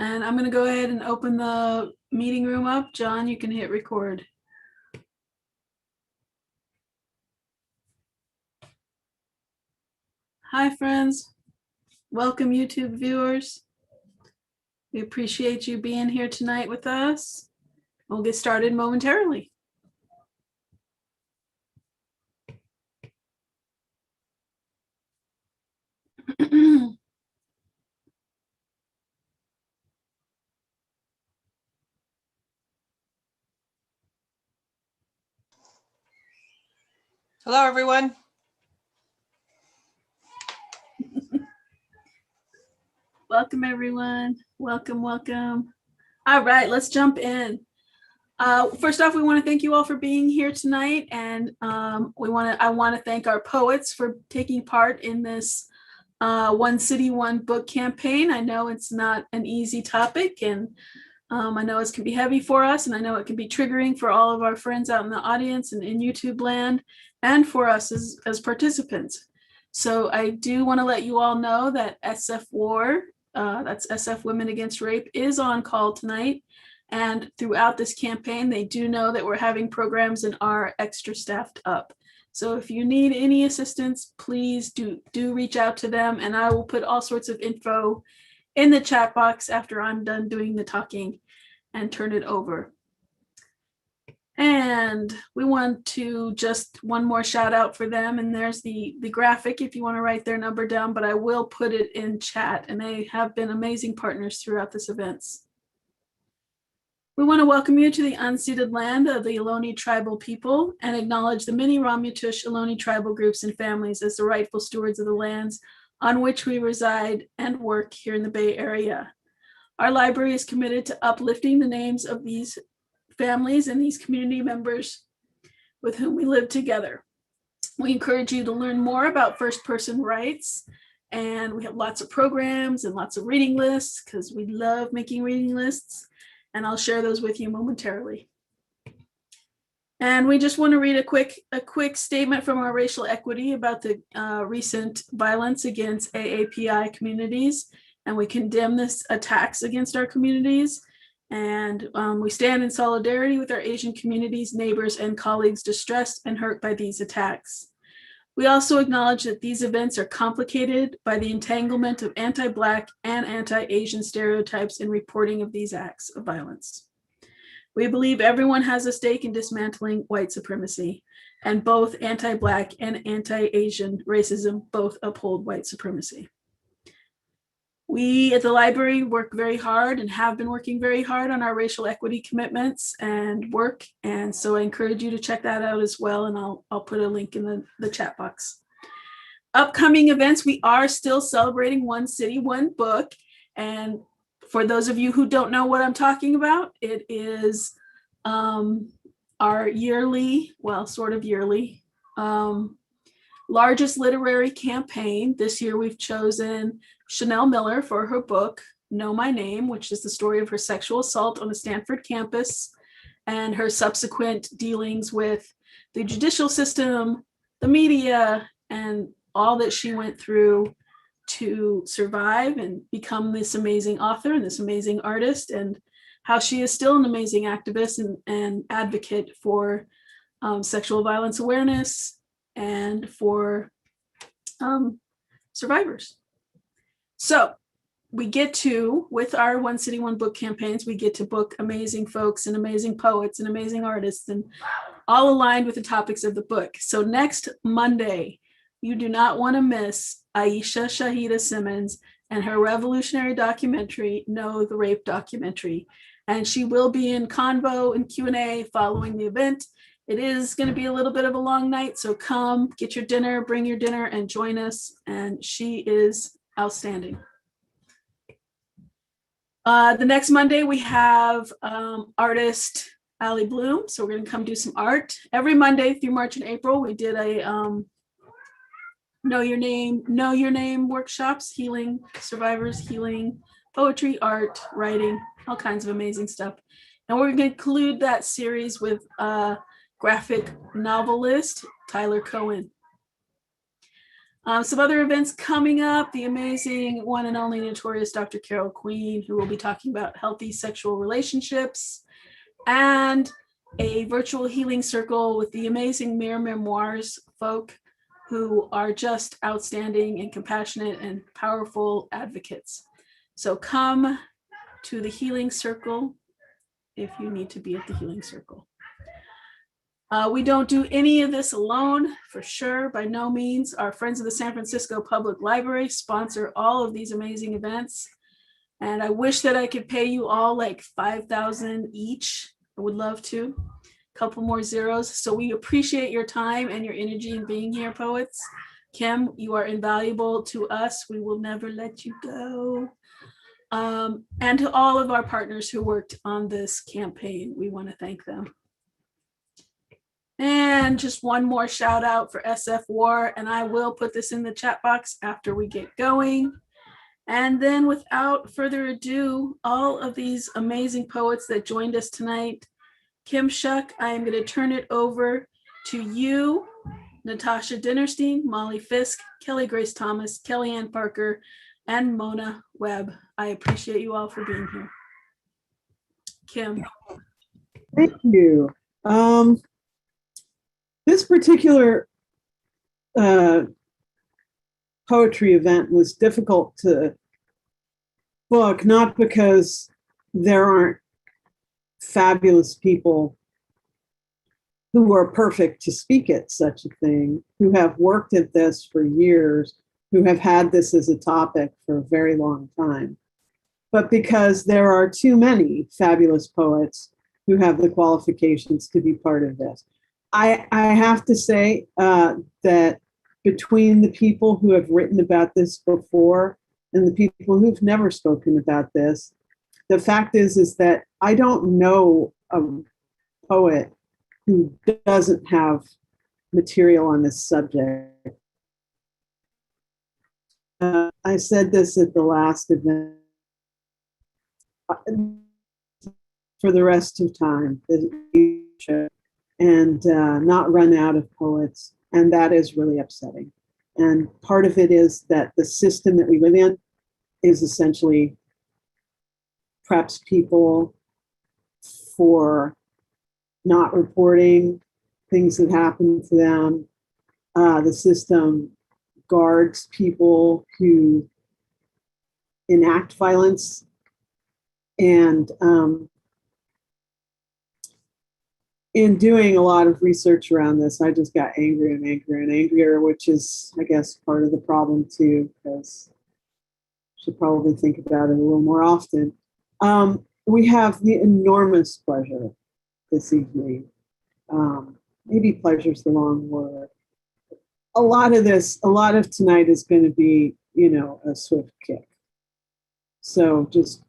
And I'm going to go ahead and open the meeting room up. John, you can hit record. Hi, friends. Welcome, YouTube viewers. We appreciate you being here tonight with us. We'll get started momentarily. Hello, everyone. Welcome, everyone. Welcome, welcome. All right, let's jump in. First off, we want to thank you all for being here tonight, and I want to thank our poets for taking part in this One City, One Book campaign. I know it's not an easy topic, and I know it can be heavy for us, and I know it can be triggering for all of our friends out in the audience and in YouTube land, and for us as participants. So I do want to let you all know that SF War, that's SF Women Against Rape, is on call tonight. And throughout this campaign, they do know that we're having programs and are extra staffed up. So if you need any assistance, please do reach out to them, and I will put all sorts of info in the chat box after I'm done doing the talking and turn it over. And we want to just one more shout out for them, and there's the graphic if you want to write their number down, but I will put it in chat, and they have been amazing partners throughout this events. We want to welcome you to the unceded land of the Ohlone tribal people and acknowledge the many Ramaytush Ohlone tribal groups and families as the rightful stewards of the lands on which we reside and work here in the Bay Area. Our library is committed to uplifting the names of these families and these community members with whom we live together. We encourage you to learn more about first-person rights, and we have lots of programs and lots of reading lists because we love making reading lists, and I'll share those with you momentarily. And we just want to read a quick statement from our racial equity about the recent violence against AAPI communities, and we condemn this attacks against our communities. And we stand in solidarity with our Asian communities, neighbors, and colleagues distressed and hurt by these attacks. We also acknowledge that these events are complicated by the entanglement of anti-Black and anti-Asian stereotypes in reporting of these acts of violence. We believe everyone has a stake in dismantling white supremacy, and both anti-Black and anti-Asian racism both uphold white supremacy. We at the library work very hard and have been working very hard on our racial equity commitments and work. And so I encourage you to check that out as well. And I'll put a link in the chat box. Upcoming events, we are still celebrating One City, One Book. And for those of you who don't know what I'm talking about, it is our yearly, well, sort of yearly, largest literary campaign. This year we've chosen Chanel Miller for her book, Know My Name, which is the story of her sexual assault on a Stanford campus and her subsequent dealings with the judicial system, the media, and all that she went through to survive and become this amazing author and this amazing artist, and how she is still an amazing activist and advocate for sexual violence awareness and for survivors. So we get to, with our One City, One Book campaigns, we get to book amazing folks and amazing poets and amazing artists, and all aligned with the topics of the book. So next Monday, you do not want to miss Aisha Shahida Simmons and her revolutionary documentary, No, the Rape Documentary. And she will be in convo and Q&A following the event. It is going to be a little bit of a long night, so come, get your dinner, bring your dinner, and join us. And she is outstanding. The next Monday, we have artist Allie Bloom. So we're going to come do some art. Every Monday through March and April, we did a Know Your Name workshops, healing survivors, healing, poetry, art, writing, all kinds of amazing stuff. And we're going to conclude that series with graphic novelist Tyler Cohen. Some other events coming up, the amazing one and only notorious Dr. Carol Queen, who will be talking about healthy sexual relationships, and a virtual healing circle with the amazing Mere Memoirs folk who are just outstanding and compassionate and powerful advocates. So come to the healing circle if you need to be at the healing circle. We don't do any of this alone, for sure, by no means. Our friends of the San Francisco Public Library sponsor all of these amazing events. And I wish that I could pay you all like $5,000 each. I would love to. A couple more zeros. So we appreciate your time and your energy in being here, poets. Kim, you are invaluable to us. We will never let you go. And to all of our partners who worked on this campaign, we want to thank them. And just one more shout out for SF War, and I will put this in the chat box after we get going. And then without further ado, all of these amazing poets that joined us tonight, Kim Shuck, I am going to turn it over to you, Natasha Dennerstein, Molly Fisk, Kelly Grace Thomas, Kelliane Parker, and Ramona Webb. I appreciate you all for being here. Kim. Thank you. This particular poetry event was difficult to book, not because there aren't fabulous people who are perfect to speak at such a thing, who have worked at this for years, who have had this as a topic for a very long time, but because there are too many fabulous poets who have the qualifications to be part of this. I have to say that between the people who have written about this before and the people who've never spoken about this, the fact is that I don't know a poet who doesn't have material on this subject. I said this at the last event. For the rest of time, and not run out of poets, and that is really upsetting. And part of it is that the system that we live in is essentially preps people for not reporting things that happen to them. The system guards people who enact violence, and in doing a lot of research around this, I just got angrier and angrier and angrier, which is, I guess, part of the problem too, because I should probably think about it a little more often. We have the enormous pleasure this evening. Maybe pleasure's the wrong word. A lot of tonight is going to be, a swift kick. So just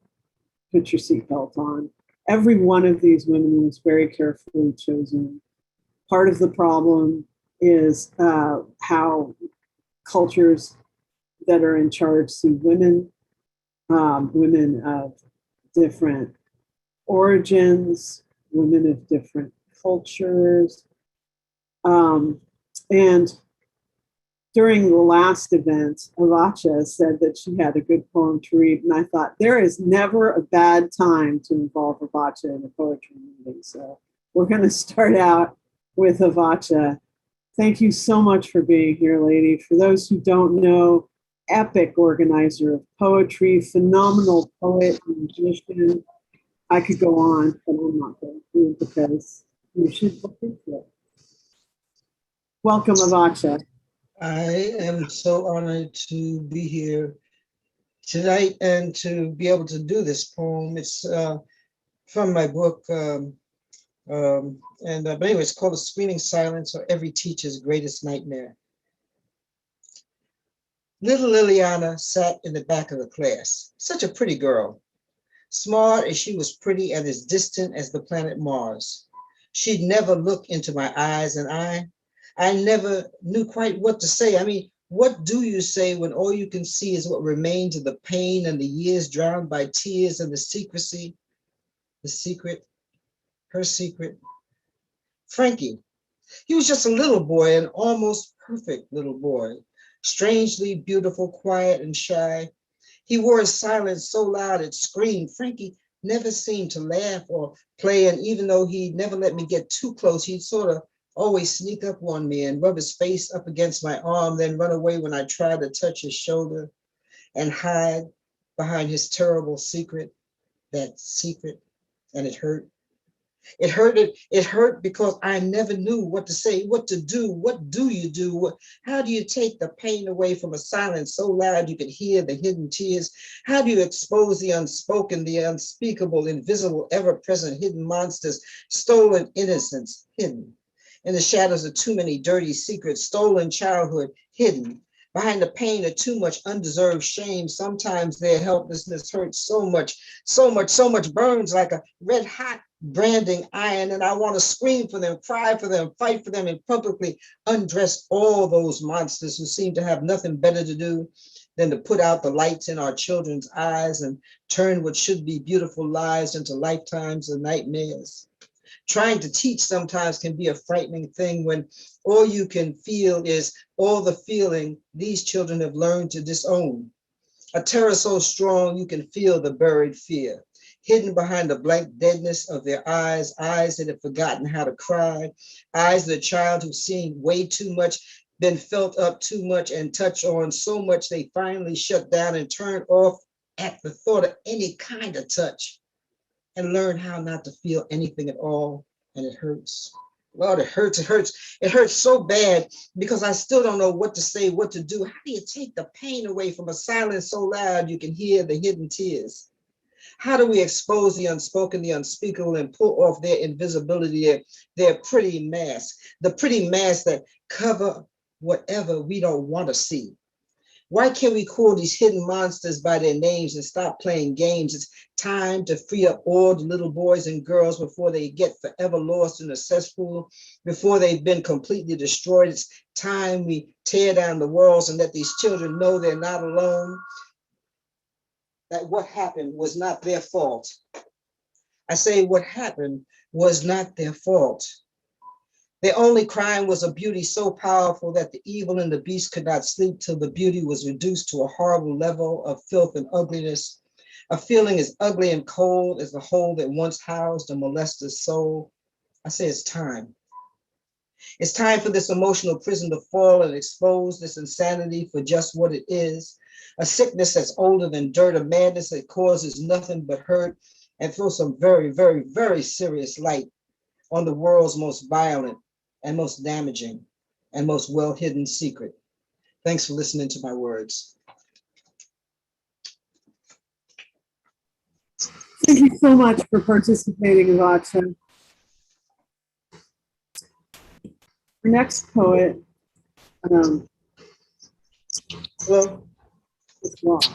put your seatbelt on. Every one of these women was very carefully chosen. Part of the problem is how cultures that are in charge see women, women of different origins, women of different cultures. And during the last event, Avacha said that she had a good poem to read, and I thought, there is never a bad time to involve Avacha in a poetry meeting. So we're going to start out with Avacha. Thank you so much for being here, lady. For those who don't know, epic organizer of poetry, phenomenal poet and musician. I could go on, but I'm not going to, because you should look into it. Welcome, Avacha. I am so honored to be here tonight and to be able to do this poem. It's from my book, but anyway, it's called The Screaming Silence, or Every Teacher's Greatest Nightmare. Little Liliana sat in the back of the class, such a pretty girl, smart as she was pretty and as distant as the planet Mars. She'd never look into my eyes, and I never knew quite what to say. I mean, what do you say when all you can see is what remains of the pain and the years drowned by tears and the secrecy, the secret, her secret? Frankie, he was just a little boy, an almost perfect little boy, strangely beautiful, quiet and shy. He wore his silence so loud it screamed. Frankie never seemed to laugh or play, and even though he never let me get too close, he'd sort of always sneak up on me and rub his face up against my arm, then run away when I tried to touch his shoulder and hide behind his terrible secret, that secret, and it hurt. It hurt because I never knew what to say, what to do. What do you do? How do you take the pain away from a silence so loud you could hear the hidden tears? How do you expose the unspoken, the unspeakable, invisible, ever-present hidden monsters, stolen innocence, hidden in the shadows of too many dirty secrets, stolen childhood, hidden behind the pain of too much undeserved shame? Sometimes their helplessness hurts so much, so much burns like a red hot branding iron, and I want to scream for them, cry for them, fight for them, and publicly undress all those monsters who seem to have nothing better to do than to put out the lights in our children's eyes and turn what should be beautiful lives into lifetimes of nightmares. Trying to teach sometimes can be a frightening thing when all you can feel is all the feeling these children have learned to disown. A terror so strong you can feel the buried fear, hidden behind the blank deadness of their eyes, eyes that have forgotten how to cry, eyes of a child who's seen way too much, been felt up too much and touched on so much they finally shut down and turned off at the thought of any kind of touch and learn how not to feel anything at all. And it hurts. Lord, it hurts, it hurts. It hurts so bad because I still don't know what to say, what to do. How do you take the pain away from a silence so loud you can hear the hidden tears? How do we expose the unspoken, the unspeakable, and pull off their invisibility, their pretty mask, the pretty masks that cover whatever we don't want to see? Why can't we call these hidden monsters by their names and stop playing games? It's time to free up all the little boys and girls before they get forever lost in a cesspool, before they've been completely destroyed. It's time we tear down the walls and let these children know they're not alone, that what happened was not their fault. I say what happened was not their fault. Their only crime was a beauty so powerful that the evil and the beast could not sleep till the beauty was reduced to a horrible level of filth and ugliness, a feeling as ugly and cold as the hole that once housed a molester's soul. I say it's time. It's time for this emotional prison to fall and expose this insanity for just what it is, a sickness that's older than dirt, a madness that causes nothing but hurt, and throw some very, very, very serious light on the world's most violent and most damaging and most well-hidden secret. Thanks for listening to my words. Thank you so much for participating, Avacha. Our next poet Well, is lost.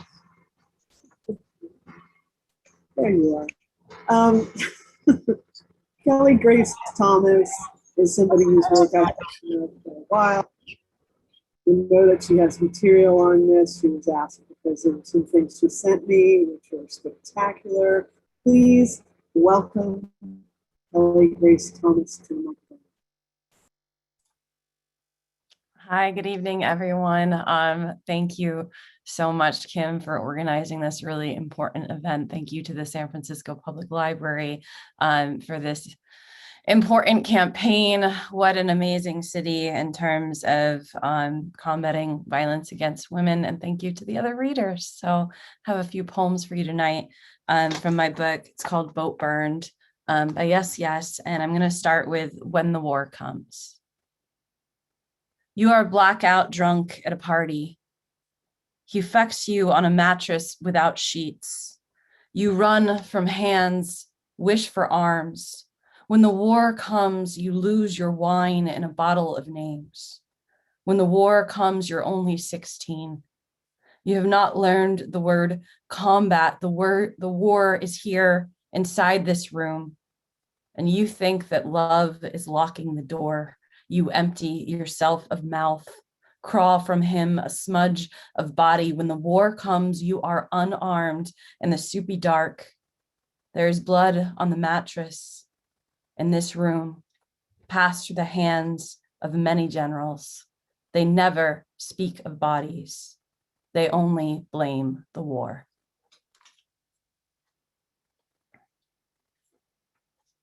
There you are. Kelly Grace Thomas is somebody who's worked out for a while. We know that she has material on this. She was asked because of some things she sent me, which are spectacular. Please welcome Kelly Grace Thomas to the microphone. Hi, good evening, everyone. Thank you so much, Kim, for organizing this really important event. Thank you to the San Francisco Public Library for this important campaign. What an amazing city in terms of combating violence against women. And thank you to the other readers. So I have a few poems for you tonight from my book. It's called Boat Burned by Yes, Yes. And I'm going to start with When the War Comes. You are blackout drunk at a party. He fucks you on a mattress without sheets. You run from hands, wish for arms. When the war comes, you lose your wine in a bottle of names. When the war comes, you're only 16. You have not learned the word combat. The war is here inside this room. And you think that love is locking the door. You empty yourself of mouth, crawl from him, a smudge of body. When the war comes, you are unarmed in the soupy dark. There is blood on the mattress in this room, passed through the hands of many generals. They never speak of bodies. They only blame the war.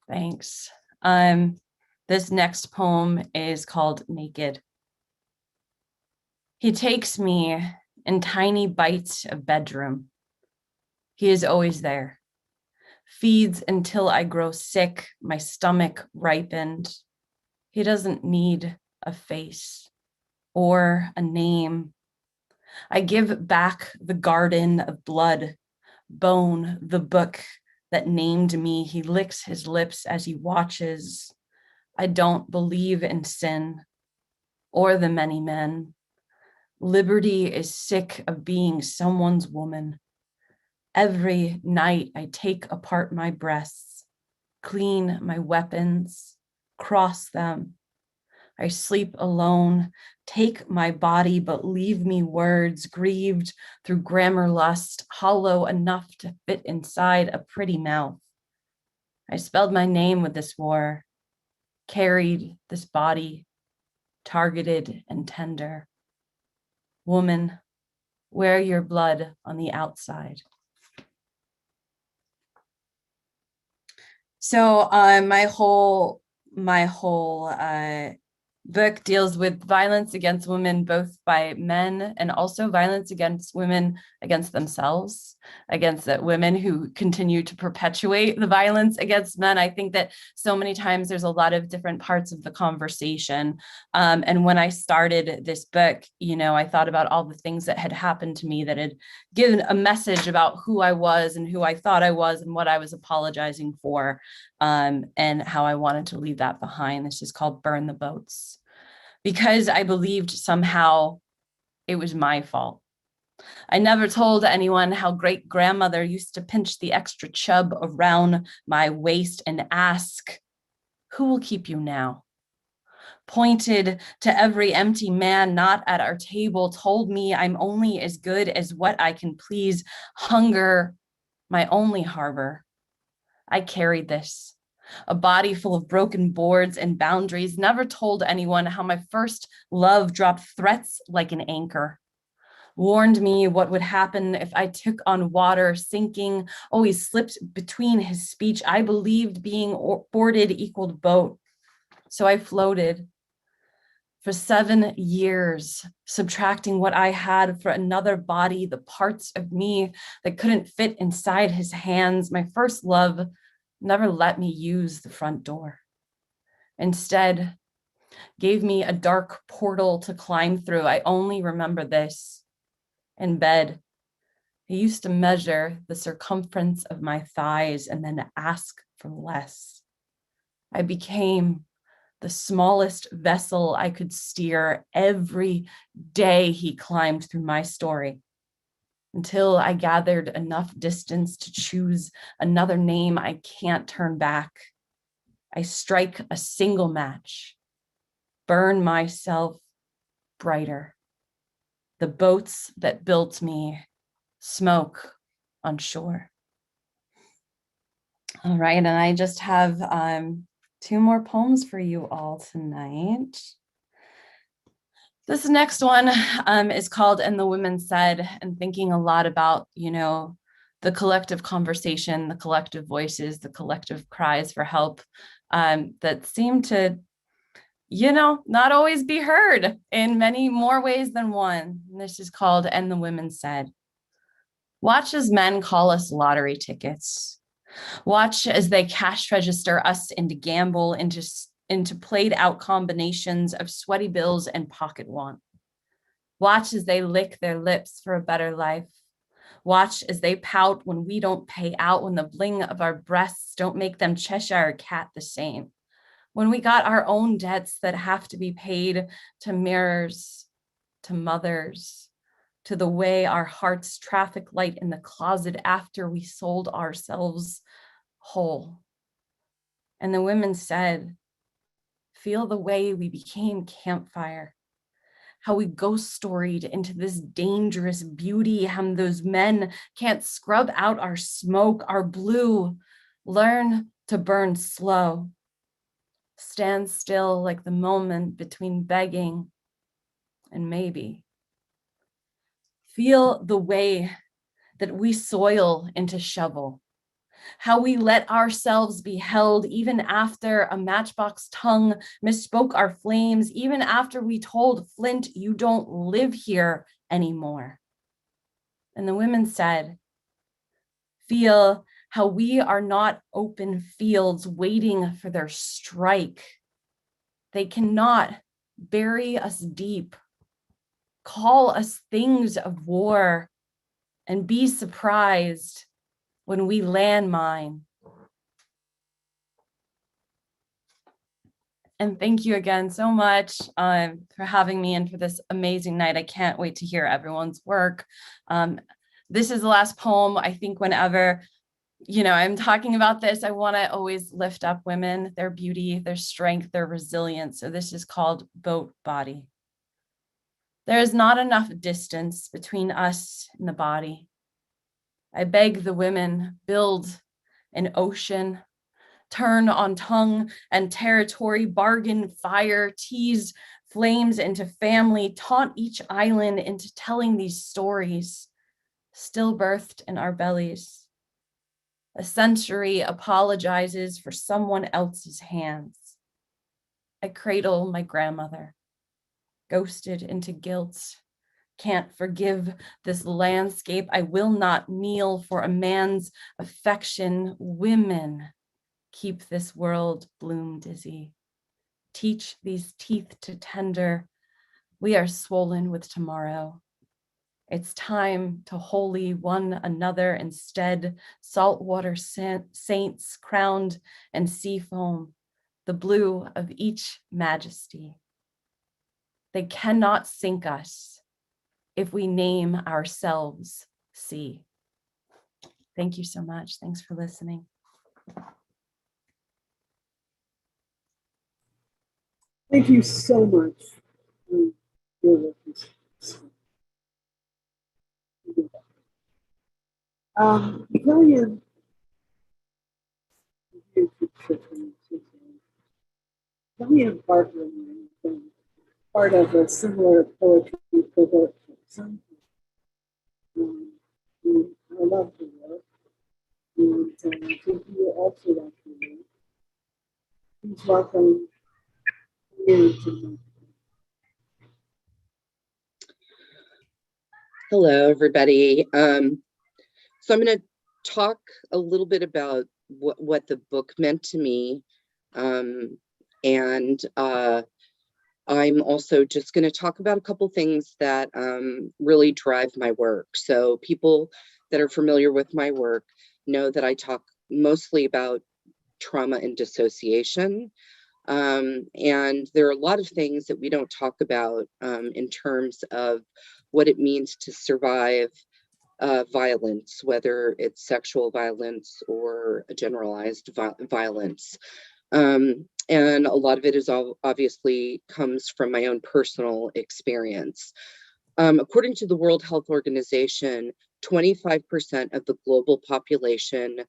Thanks. This next poem is called Naked. He takes me in tiny bites of bedroom. He is always there. Feeds until I grow sick, my stomach ripened. He doesn't need a face or a name. I give back the garden of blood, bone, the book that named me. He licks his lips as he watches. I don't believe in sin or the many men. Liberty is sick of being someone's woman. Every night I take apart my breasts, clean my weapons, cross them. I sleep alone, take my body, but leave me words grieved through grammar lust, hollow enough to fit inside a pretty mouth. I spelled my name with this war, carried this body, targeted and tender. Woman, wear your blood on the outside. So my whole book deals with violence against women, both by men and also violence against women against themselves, against women who continue to perpetuate the violence against men. I think that so many times there's a lot of different parts of the conversation. And when I started this book, I thought about all the things that had happened to me that had given a message about who I was and who I thought I was and what I was apologizing for, and how I wanted to leave that behind. This is called Burn the Boats. Because I believed somehow it was my fault. I never told anyone how great grandmother used to pinch the extra chub around my waist and ask, who will keep you now? Pointed to every empty man not at our table, told me I'm only as good as what I can please. Hunger, my only harbor. I carried this. A body full of broken boards and boundaries, never told anyone how my first love dropped threats like an anchor. Warned me what would happen if I took on water, sinking, always slipped between his speech. I believed being boarded equaled boat. So I floated for 7 years, subtracting what I had for another body, the parts of me that couldn't fit inside his hands. My first love never let me use the front door. Instead, gave me a dark portal to climb through. I only remember this. In bed, he used to measure the circumference of my thighs and then ask for less. I became the smallest vessel I could steer. Every day he climbed through my story, until I gathered enough distance to choose another name I can't turn back. I strike a single match, burn myself brighter. The boats that built me smoke on shore. All right, and I just have 2 more poems for you all tonight. This next one is called And the Women Said, and thinking a lot about, the collective conversation, the collective voices, the collective cries for help that seem to, not always be heard in many more ways than one. And this is called And the Women Said. Watch as men call us lottery tickets. Watch as they cash register us into gamble, into played out combinations of sweaty bills and pocket want. Watch as they lick their lips for a better life. Watch as they pout when we don't pay out, when the bling of our breasts don't make them Cheshire Cat the same. When we got our own debts that have to be paid to mirrors, to mothers, to the way our hearts traffic light in the closet after we sold ourselves whole. And the women said, feel the way we became campfire, how we ghost storied into this dangerous beauty, how those men can't scrub out our smoke, our blue, learn to burn slow, stand still like the moment between begging and maybe. Feel the way that we soil into shovel, how we let ourselves be held even after a matchbox tongue misspoke our flames, even after we told Flint, you don't live here anymore. And the women said, feel how we are not open fields waiting for their strike. They cannot bury us deep, call us things of war, and be surprised when we landmine. And thank you again so much for having me and for this amazing night. I can't wait to hear everyone's work. This is the last poem. I think whenever, I'm talking about this, I want to always lift up women, their beauty, their strength, their resilience. So this is called Boat Body. There is not enough distance between us and the body. I beg the women, build an ocean, turn on tongue and territory, bargain fire, tease flames into family, taunt each island into telling these stories, still birthed in our bellies. A century apologizes for someone else's hands. I cradle my grandmother, ghosted into guilt. Can't forgive this landscape. I will not kneel for a man's affection. Women, keep this world bloom dizzy. Teach these teeth to tender. We are swollen with tomorrow. It's time to holy one another instead. Saltwater saints crowned and sea foam, the blue of each majesty. They cannot sink us if we name ourselves sea. Thank you so much. Thanks for listening. Thank you so much. Kelliane, Kelliane Parker and I have been part of a similar poetry cohort for some time. I love her work, and I think you also love her work. Please welcome Kelliane to Hello, everybody. So I'm going to talk a little bit about what the book meant to me. And I'm also just going to talk about a couple things that really drive my work. So people that are familiar with my work know that I talk mostly about trauma and dissociation. And there are a lot of things that we don't talk about in terms of what it means to survive violence, whether it's sexual violence or generalized violence. And a lot of it is obviously comes from my own personal experience. According to the World Health Organization, 25% of the global population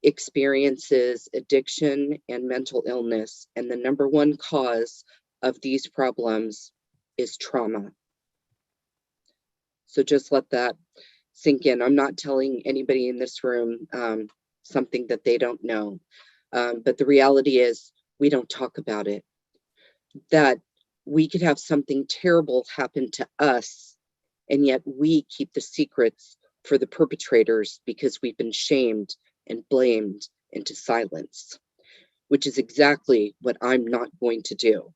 experiences addiction and mental illness, and the number one cause of these problems is trauma. So just let that sink in. I'm not telling anybody in this room something that they don't know, but the reality is we don't talk about it. That we could have something terrible happen to us, and yet we keep the secrets for the perpetrators because we've been shamed and blamed into silence, which is exactly what I'm not going to do.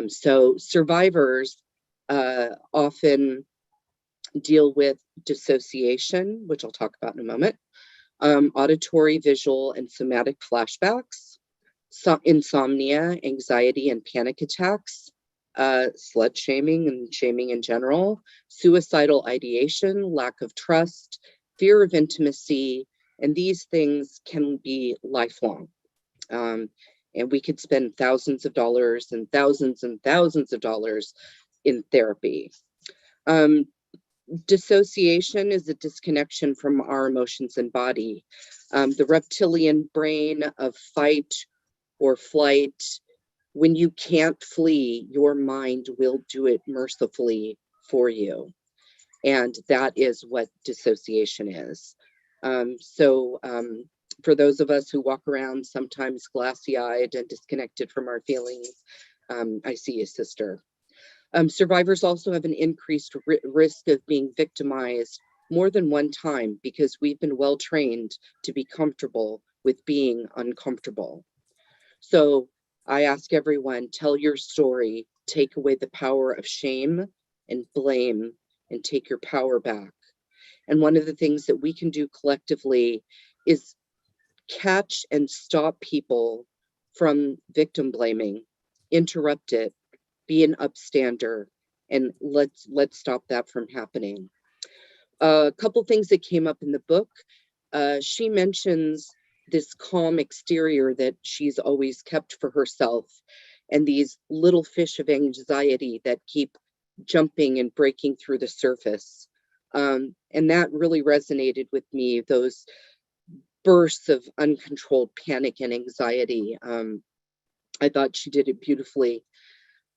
So survivors often deal with dissociation, which I'll talk about in a moment, auditory, visual, and somatic flashbacks, insomnia, anxiety, and panic attacks, slut shaming and shaming in general, suicidal ideation, lack of trust, fear of intimacy, and these things can be lifelong. And we could spend thousands of dollars and thousands of dollars in therapy. Dissociation is a disconnection from our emotions and body. The reptilian brain of fight or flight, when you can't flee, your mind will do it mercifully for you. And that is what dissociation is. For those of us who walk around sometimes glassy-eyed and disconnected from our feelings, I see you, sister. Survivors also have an increased risk of being victimized more than one time because we've been well trained to be comfortable with being uncomfortable. So I ask everyone, tell your story, take away the power of shame and blame, and take your power back. And one of the things that we can do collectively is catch and stop people from victim blaming, interrupt it, be an upstander, and let's stop that from happening. A couple things that came up in the book. She mentions this calm exterior that she's always kept for herself, and these little fish of anxiety that keep jumping and breaking through the surface. And that really resonated with me, those bursts of uncontrolled panic and anxiety. I thought she did it beautifully.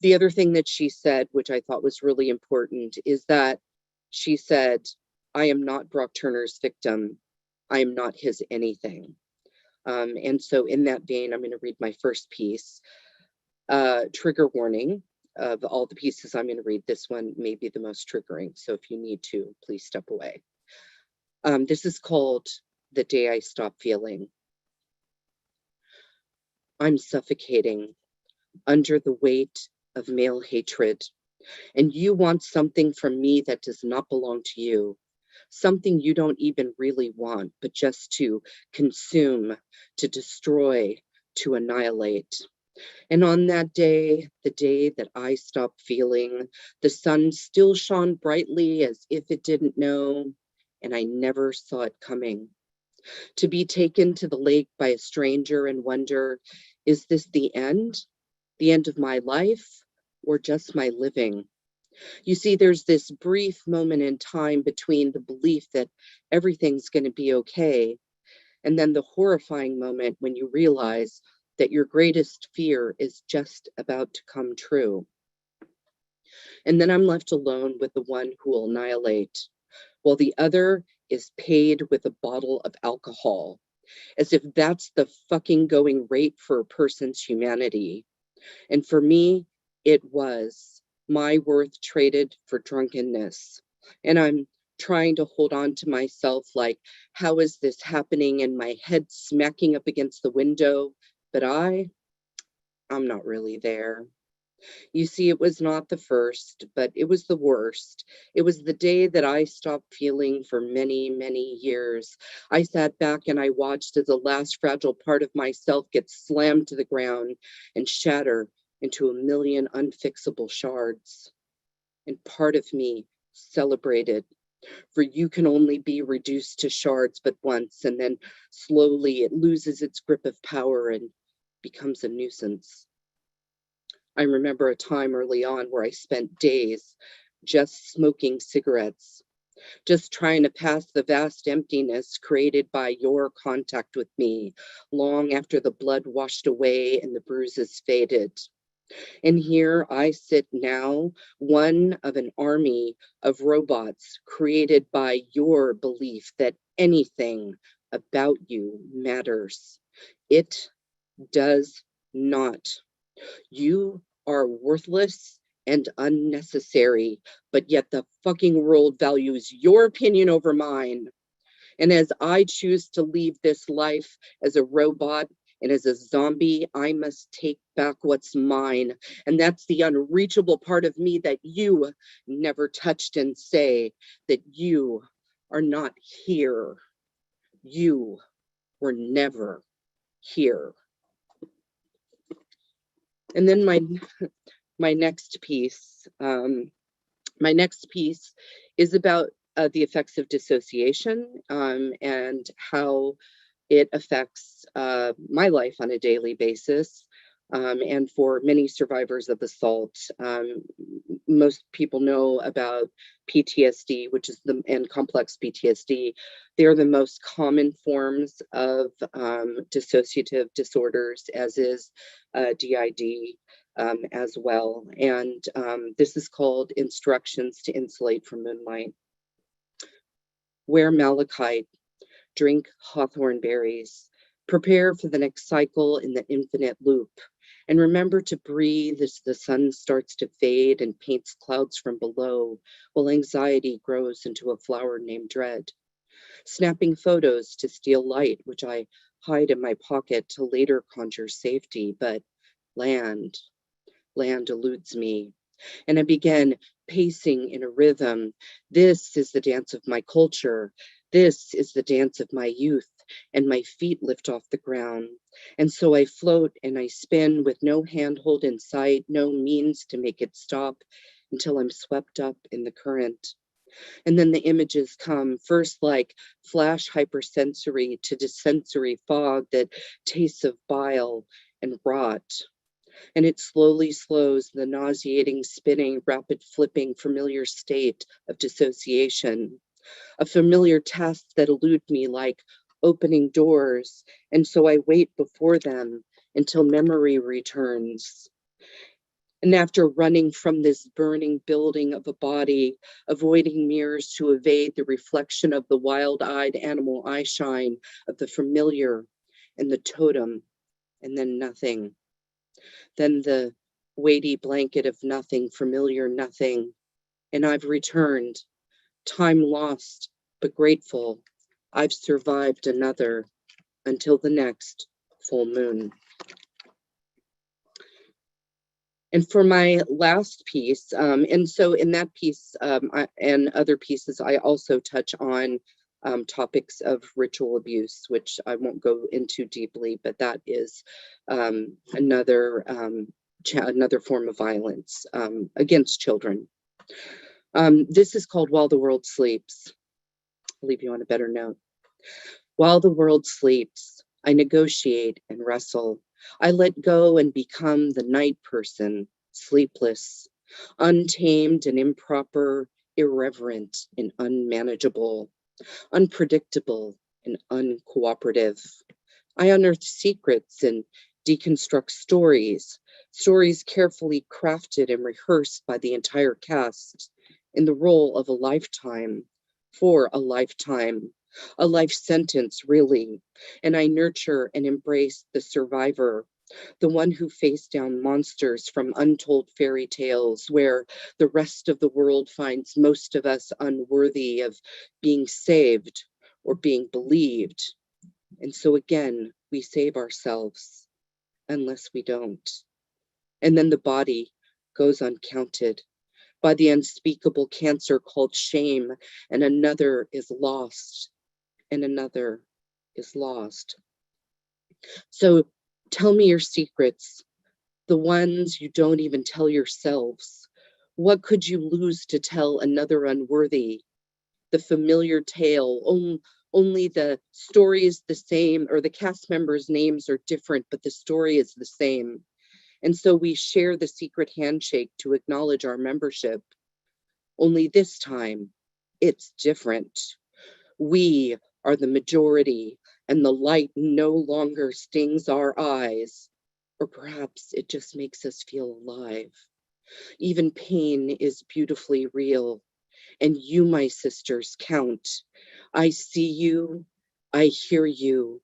The other thing that she said, which I thought was really important, is that she said, I am not Brock Turner's victim. I am not his anything. And so in that vein, I'm going to read my first piece. Trigger warning. Of all the pieces I'm going to read, this one may be the most triggering. So if you need to, please step away. This is called The Day I Stopped Feeling. I'm suffocating under the weight of male hatred, and you want something from me that does not belong to you, something you don't even really want, but just to consume, to destroy, to annihilate. And on that day, the day that I stopped feeling, the sun still shone brightly as if it didn't know, and I never saw it coming. To be taken to the lake by a stranger and wonder, is this the end? The end of my life, or just my living? You see, there's this brief moment in time between the belief that everything's going to be okay, and then the horrifying moment when you realize that your greatest fear is just about to come true. And then I'm left alone with the one who will annihilate, while the other is paid with a bottle of alcohol, as if that's the fucking going rate for a person's humanity. And for me, it was my worth traded for drunkenness. And I'm trying to hold on to myself like, how is this happening? And my head smacking up against the window, but I'm not really there. You see, it was not the first, but it was the worst. It was the day that I stopped feeling for many, many years. I sat back and I watched as the last fragile part of myself get slammed to the ground and shatter into a million unfixable shards. And part of me celebrated, for you can only be reduced to shards but once, and then slowly it loses its grip of power and becomes a nuisance. I remember a time early on where I spent days just smoking cigarettes, just trying to pass the vast emptiness created by your contact with me, long after the blood washed away and the bruises faded. And here I sit now, one of an army of robots created by your belief that anything about you matters. It does not. You are worthless and unnecessary, but yet the fucking world values your opinion over mine. And as I choose to leave this life as a robot and as a zombie, I must take back what's mine. And that's the unreachable part of me that you never touched, and say that you are not here. You were never here. And then my next piece is about the effects of dissociation and how it affects my life on a daily basis. And for many survivors of assault, most people know about PTSD, which is and complex PTSD. They're the most common forms of dissociative disorders, as is DID as well. And this is called Instructions to Insulate from Moonlight. wear malachite, drink hawthorn berries, prepare for the next cycle in the infinite loop, and remember to breathe as the sun starts to fade and paints clouds from below, while anxiety grows into a flower named dread. Snapping photos to steal light, which I hide in my pocket to later conjure safety, but land eludes me. And I began pacing in a rhythm. This is the dance of my culture. This is the dance of my youth, and my feet lift off the ground. And so I float and I spin with no handhold in sight, no means to make it stop, until I'm swept up in the current. And then the images come, first like flash hypersensory to dissensory fog that tastes of bile and rot. And it slowly slows the nauseating, spinning, rapid flipping, familiar state of dissociation. A familiar task that elude me like opening doors. And so I wait before them until memory returns. And after running from this burning building of a body, avoiding mirrors to evade the reflection of the wild-eyed animal eye shine of the familiar and the totem, and then nothing. Then the weighty blanket of nothing, familiar nothing. And I've returned, time lost, but grateful. I've survived another until the next full moon. And for my last piece, and so in that piece and other pieces, I also touch on topics of ritual abuse, which I won't go into deeply, but that is another form of violence against children. This is called While the World Sleeps. I'll leave you on a better note. While the world sleeps, I negotiate and wrestle. I let go and become the night person, sleepless, untamed and improper, irreverent and unmanageable, unpredictable and uncooperative. I unearth secrets and deconstruct stories carefully crafted and rehearsed by the entire cast in the role of a lifetime, for a lifetime. A life sentence, really, and I nurture and embrace the survivor, the one who faced down monsters from untold fairy tales, where the rest of the world finds most of us unworthy of being saved or being believed. And so again, we save ourselves, unless we don't. And then the body goes uncounted by the unspeakable cancer called shame, and another is lost. And another is lost. So tell me your secrets, the ones you don't even tell yourselves. What could you lose to tell another unworthy? The familiar tale, only the story is the same, or the cast members' names are different, but the story is the same. And so we share the secret handshake to acknowledge our membership. Only this time, it's different. We are the majority, and the light no longer stings our eyes, or perhaps it just makes us feel alive. Even pain is beautifully real, and you, my sisters, count. I see you, I hear you,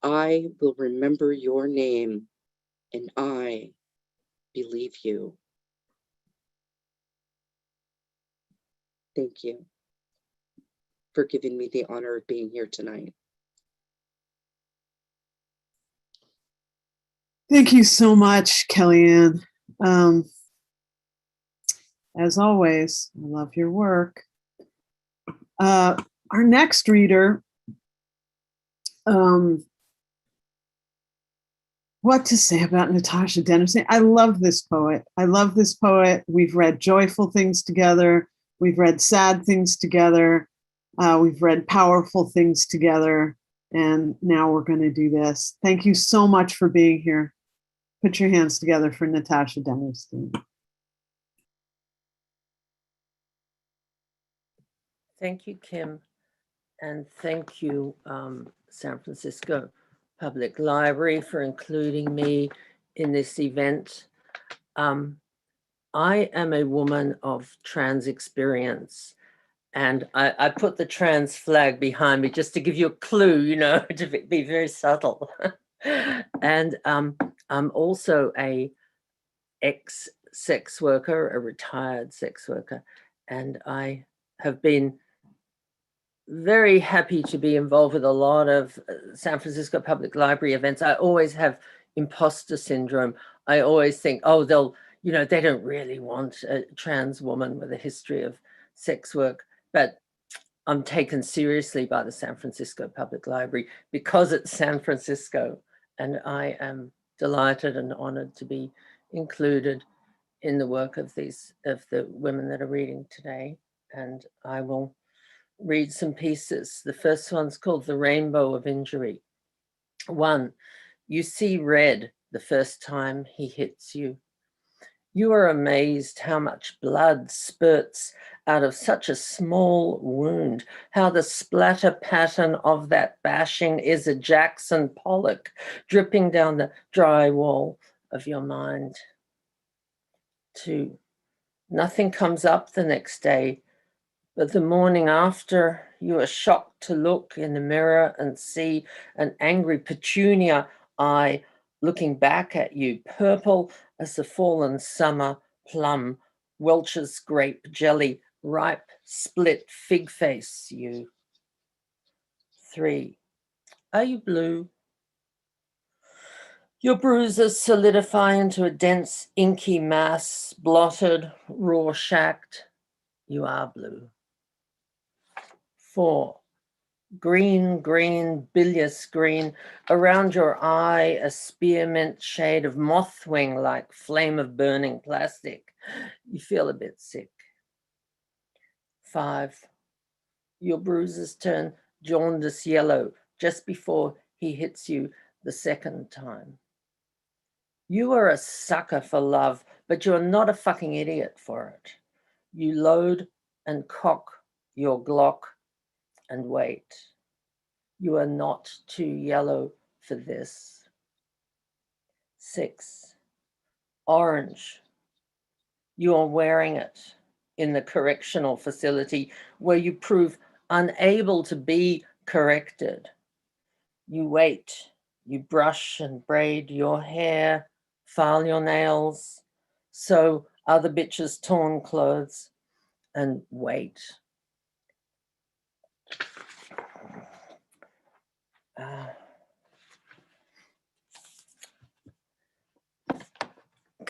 I will remember your name, and I believe you. Thank you for giving me the honor of being here tonight. Thank you so much, Kelliane. As always, I love your work. Our next reader, what to say about Natasha Dennerstein? I love this poet. We've read joyful things together. We've read sad things together. We've read powerful things together. And now we're going to do this. Thank you so much for being here. Put your hands together for Natasha Dennerstein. Thank you, Kim. And thank you, San Francisco Public Library, for including me in this event. I am a woman of trans experience, And I put the trans flag behind me just to give you a clue, you know, to be very subtle. And I'm also a ex-sex worker, a retired sex worker, and I have been very happy to be involved with a lot of San Francisco Public Library events. I always have imposter syndrome. I always think, oh, they'll, you know, they don't really want a trans woman with a history of sex work, but I'm taken seriously by the San Francisco Public Library because it's San Francisco, and I am delighted and honored to be included in the work of the women that are reading today. And I will read some pieces. The first one's called The Rainbow of Injury. 1, you see red the first time he hits you. You are amazed how much blood spurts out of such a small wound, how the splatter pattern of that bashing is a Jackson Pollock dripping down the dry wall of your mind. 2, nothing comes up the next day, but the morning after, you are shocked to look in the mirror and see an angry petunia eye looking back at you, purple as the fallen summer plum, Welch's grape jelly, ripe, split fig face you. 3, are you blue? Your bruises solidify into a dense, inky mass, blotted, raw-shacked. You are blue. 4, green, green, bilious green, around your eye, a spearmint shade of mothwing like flame of burning plastic. You feel a bit sick. 5, your bruises turn jaundice yellow just before he hits you the second time. You are a sucker for love, but you're not a fucking idiot for it. You load and cock your Glock and wait. You are not too yellow for this. 6, orange. You are wearing it in the correctional facility where you prove unable to be corrected. You wait, you brush and braid your hair, file your nails, sew other bitches' torn clothes, and wait.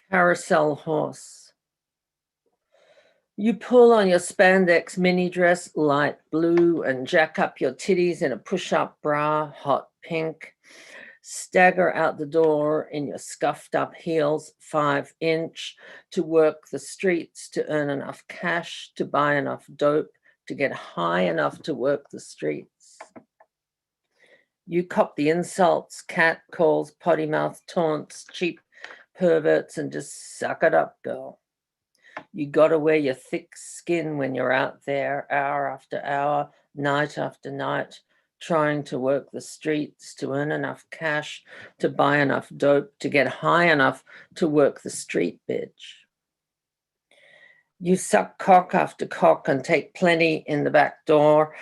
Carousel horse. You pull on your spandex mini dress, light blue, and jack up your titties in a push-up bra, hot pink. Stagger out the door in your scuffed up heels, 5-inch, to work the streets to earn enough cash, to buy enough dope, to get high enough to work the streets. You cop the insults, cat calls, potty mouth taunts, cheap perverts, and just suck it up, girl. You gotta wear your thick skin when you're out there, hour after hour, night after night, trying to work the streets to earn enough cash, to buy enough dope, to get high enough to work the street, bitch. You suck cock after cock and take plenty in the back door,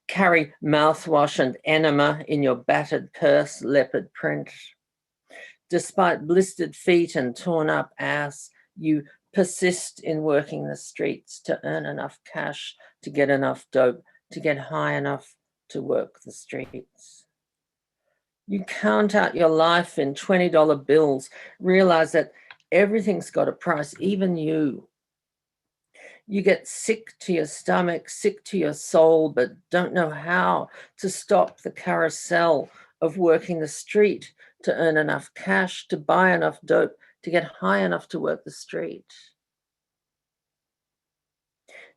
carry mouthwash and enema in your battered purse, leopard print. Despite blistered feet and torn up ass, you persist in working the streets to earn enough cash, to get enough dope, to get high enough to work the streets. You count out your life in $20 bills, realize that everything's got a price, even you. You get sick to your stomach, sick to your soul, but don't know how to stop the carousel of working the street to earn enough cash, to buy enough dope, to get high enough to work the street.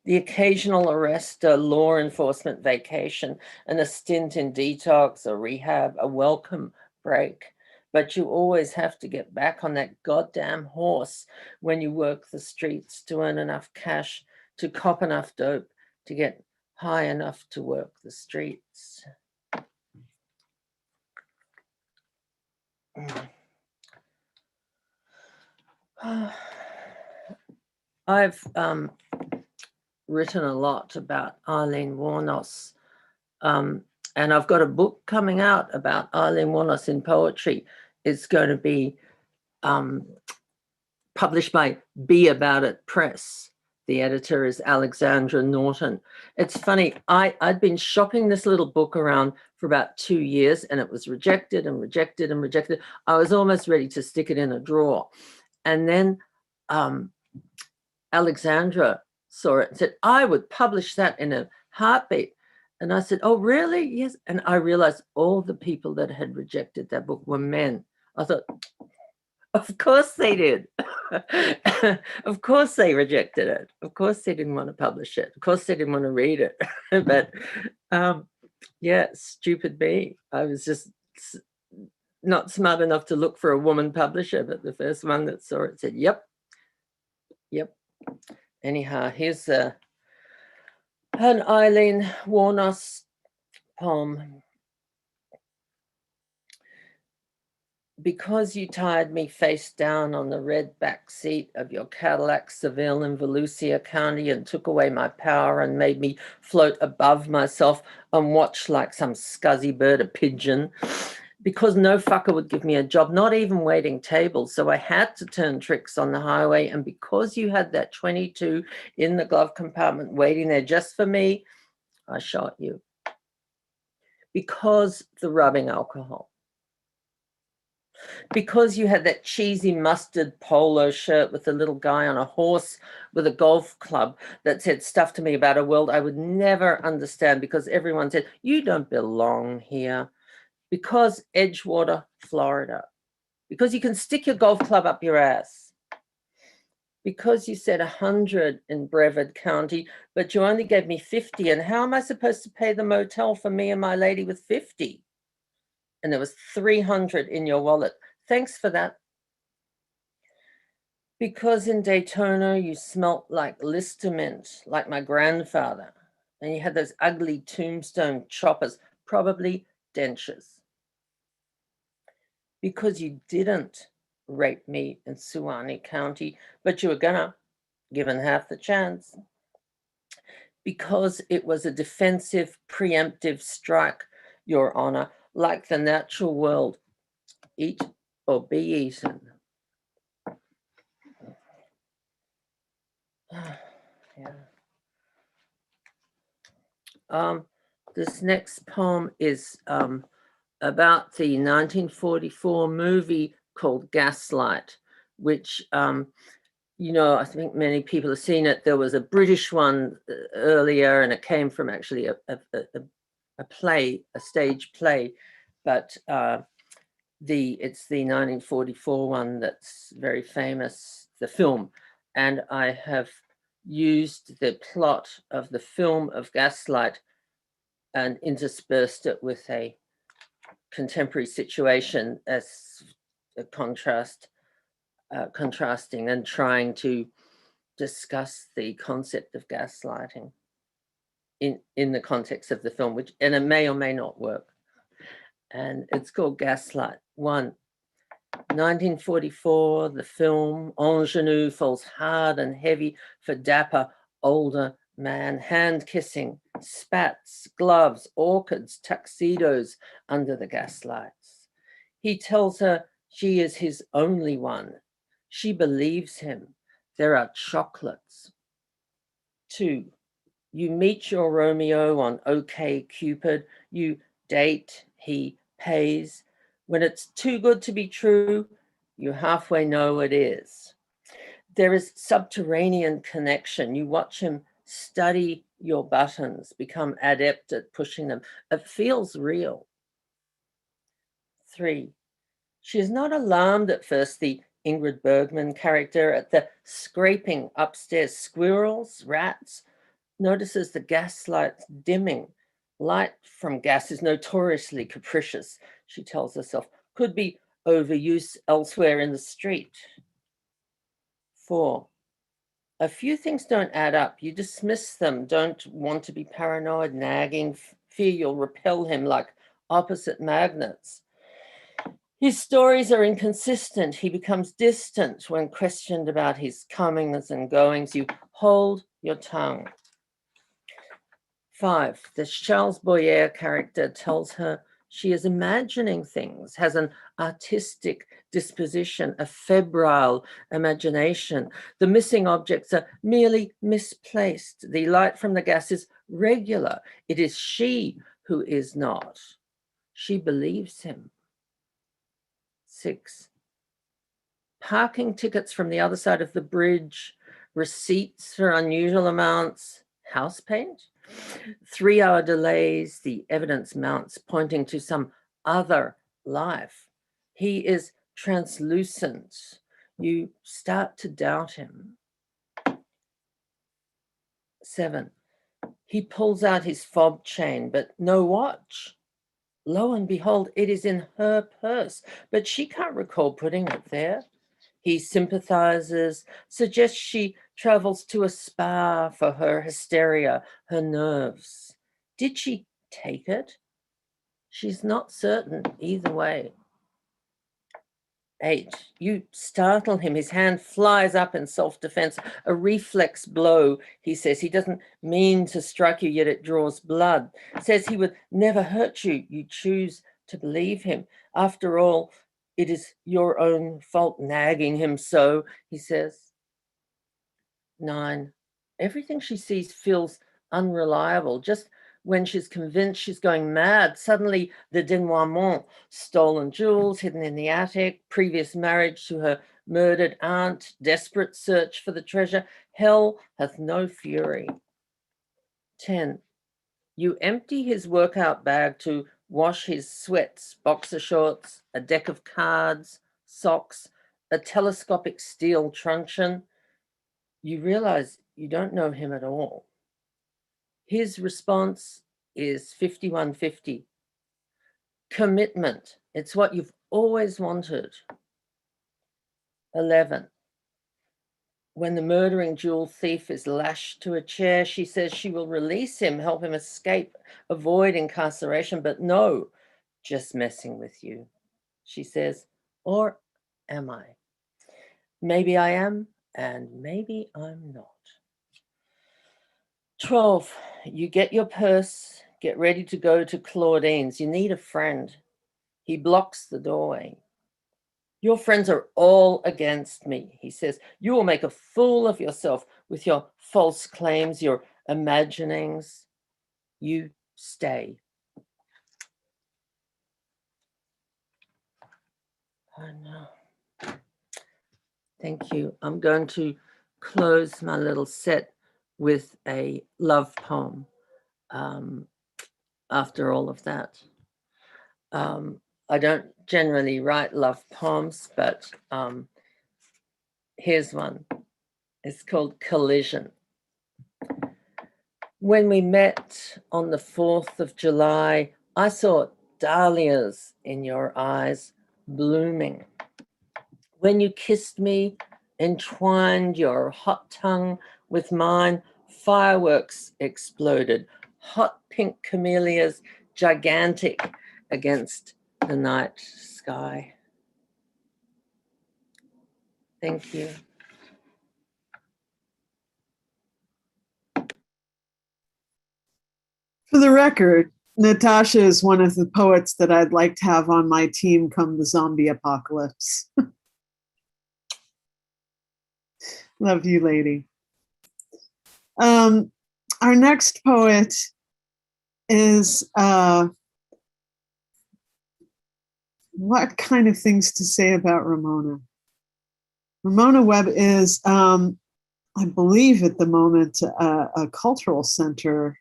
The occasional arrest, a law enforcement vacation, and a stint in detox or rehab, a welcome break. But you always have to get back on that goddamn horse when you work the streets to earn enough cash, to cop enough dope, to get high enough to work the streets. I've written a lot about Eileen Wuornos. And I've got a book coming out about Eileen Wuornos in poetry. It's going to be published by Be About It Press. The editor is Alexandra Norton. It's funny, I'd been shopping this little book around for about 2 years, and it was rejected and rejected and rejected. I was almost ready to stick it in a drawer. And then Alexandra saw it and said, I would publish that in a heartbeat. And I said, oh, really? Yes. And I realized all the people that had rejected that book were men. I thought, of course they did. Of course they rejected it. Of course they didn't want to publish it. Of course they didn't want to read it. But yeah, stupid me. I was just not smart enough to look for a woman publisher, but the first one that saw it said, yep. Anyhow, here's an Eileen Wuornos poem. Because you tied me face down on the red back seat of your Cadillac Seville in Volusia County and took away my power and made me float above myself and watch like some scuzzy bird a pigeon. Because no fucker would give me a job, not even waiting tables. So I had to turn tricks on the highway. And because you had that 22 in the glove compartment waiting there just for me, I shot you. Because the rubbing alcohol. Because you had that cheesy mustard polo shirt with a little guy on a horse with a golf club that said stuff to me about a world I would never understand, because everyone said, you don't belong here. Because Edgewater, Florida. Because you can stick your golf club up your ass. Because you said 100 in Brevard County, but you only gave me 50. And how am I supposed to pay the motel for me and my lady with 50? And there was 300 in your wallet. Thanks for that. Because in Daytona, you smelt like Listermint, like my grandfather. And you had those ugly tombstone choppers, probably dentures. Because you didn't rape me in Suwannee County, but you were gonna, given half the chance. Because it was a defensive, preemptive strike, Your Honor, like the natural world, eat or be eaten. Yeah. This next poem is about the 1944 movie called Gaslight, which, you know, I think many people have seen it. There was a British one earlier, and it came from actually a play, a stage play, but it's the 1944 one that's very famous, the film. And I have used the plot of the film of Gaslight and interspersed it with a contemporary situation as a contrasting and trying to discuss the concept of gaslighting in the context of the film, which, and it may or may not work. And it's called Gaslight 1. 1944, the film, ingenue falls hard and heavy for dapper older man, hand kissing, spats, gloves, orchids, tuxedos under the gaslights. He tells her she is his only one. She believes him. There are chocolates. 2, you meet your Romeo on OK Cupid. You date, he pays. When it's too good to be true, you halfway know it is. There is subterranean connection. You watch him study your buttons, become adept at pushing them. It feels real. 3, she is not alarmed at first, the Ingrid Bergman character, at the scraping upstairs, squirrels, rats, notices the gas lights dimming. Light from gas is notoriously capricious, she tells herself, could be overuse elsewhere in the street. 4, a few things don't add up. You dismiss them, don't want to be paranoid, nagging, fear you'll repel him like opposite magnets. His stories are inconsistent. He becomes distant when questioned about his comings and goings. You hold your tongue. 5, the Charles Boyer character tells her she is imagining things, has an artistic disposition, a febrile imagination. The missing objects are merely misplaced. The light from the gas is regular. It is she who is not. She believes him. 6, parking tickets from the other side of the bridge, receipts for unusual amounts, house paint, 3-hour delays, the evidence mounts pointing to some other life. He is translucent. You start to doubt him. 7, he pulls out his fob chain, but no watch. Lo and behold, it is in her purse, but she can't recall putting it there. He sympathizes, suggests she travels to a spa for her hysteria, her nerves. Did she take it? She's not certain either way. 8, you startle him. His hand flies up in self-defense, a reflex blow. He says he doesn't mean to strike you, yet it draws blood. Says he would never hurt you. You choose to believe him. After all, it is your own fault nagging him so, he says. 9, everything she sees feels unreliable. Just when she's convinced she's going mad, suddenly the denouement, stolen jewels hidden in the attic, previous marriage to her murdered aunt, desperate search for the treasure. Hell hath no fury. 10, you empty his workout bag to wash his sweats, boxer shorts, a deck of cards, socks, a telescopic steel truncheon. You realize you don't know him at all. His response is 5150. Commitment. It's what you've always wanted. 11, when the murdering jewel thief is lashed to a chair, she says she will release him, help him escape, avoid incarceration, but no, just messing with you, she says. Or am I? Maybe I am, and maybe I'm not. 12, you get your purse, get ready to go to Claudine's. You need a friend. He blocks the doorway. Your friends are all against me, he says. You will make a fool of yourself with your false claims, your imaginings. You stay. Oh no. Thank you. I'm going to close my little set with a love poem after all of that. I don't generally write love poems, but here's one. It's called Collision. When we met on the 4th of July, I saw dahlias in your eyes blooming. When you kissed me, entwined your hot tongue with mine, fireworks exploded, hot pink camellias, gigantic against the night sky. Thank you. For the record, Natasha is one of the poets that I'd like to have on my team come the zombie apocalypse. Love you, lady. Our next poet is what kind of things to say about Ramona? Ramona Webb is, I believe at the moment, a cultural center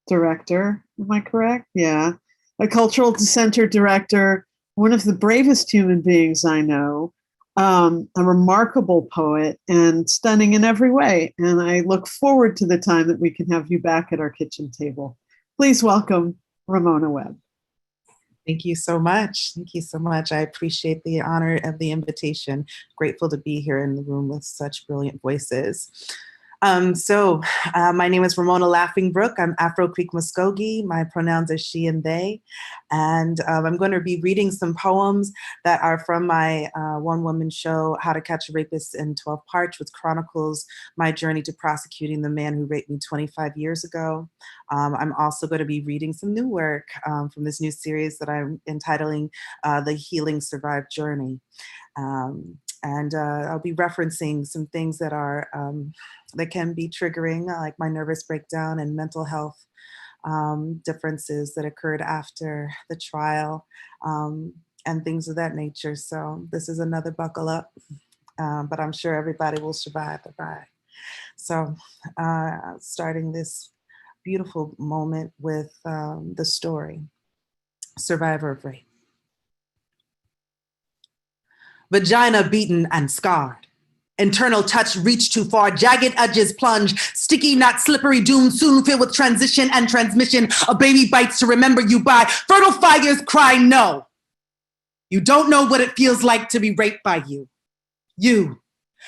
director. Am I correct? Yeah. A cultural center director, one of the bravest human beings I know, a remarkable poet and stunning in every way. And I look forward to the time that we can have you back at our kitchen table. Please welcome Ramona Webb. Thank you so much. Thank you so much. I appreciate the honor of the invitation. Grateful to be here in the room with such brilliant voices. My name is Ramona Laughing-Brook. I'm Afro Creek Muskogee. My pronouns are she and they. And I'm going to be reading some poems that are from my one-woman show, How to Catch a Rapist in 12 Parts, which chronicles my journey to prosecuting the man who raped me 25 years ago. I'm also going to be reading some new work from this new series that I'm entitling The Healing Survived Journey. I'll be referencing some things that are that can be triggering, like my nervous breakdown and mental health differences that occurred after the trial, and things of that nature. So this is another buckle up, but I'm sure everybody will survive the ride. So starting this beautiful moment with the story, Survivor of Rape. Vagina beaten and scarred. Internal touch reached too far, jagged edges plunge, sticky, not slippery, doom soon filled with transition and transmission. A baby bites to remember you by. Fertile fires cry no. You don't know what it feels like to be raped by you. You,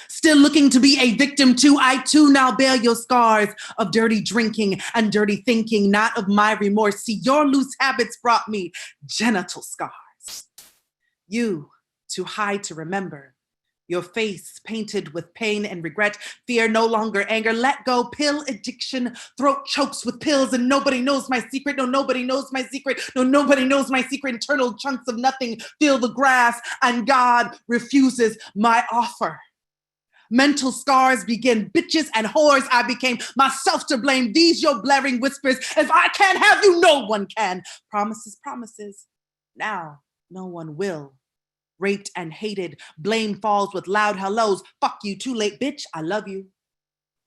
still looking to be a victim too, I too now bear your scars of dirty drinking and dirty thinking, not of my remorse. See, your loose habits brought me genital scars. You, too high to remember. Your face painted with pain and regret, fear no longer anger, let go, pill addiction, throat chokes with pills, and nobody knows my secret, no, nobody knows my secret, no, nobody knows my secret, internal chunks of nothing fill the grass, and God refuses my offer. Mental scars begin, bitches and whores I became, myself to blame, these your blaring whispers, if I can't have you, no one can. Promises, promises, now no one will. Raped and hated, blame falls with loud hellos. Fuck you, too late, bitch, I love you.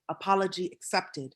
Apology accepted.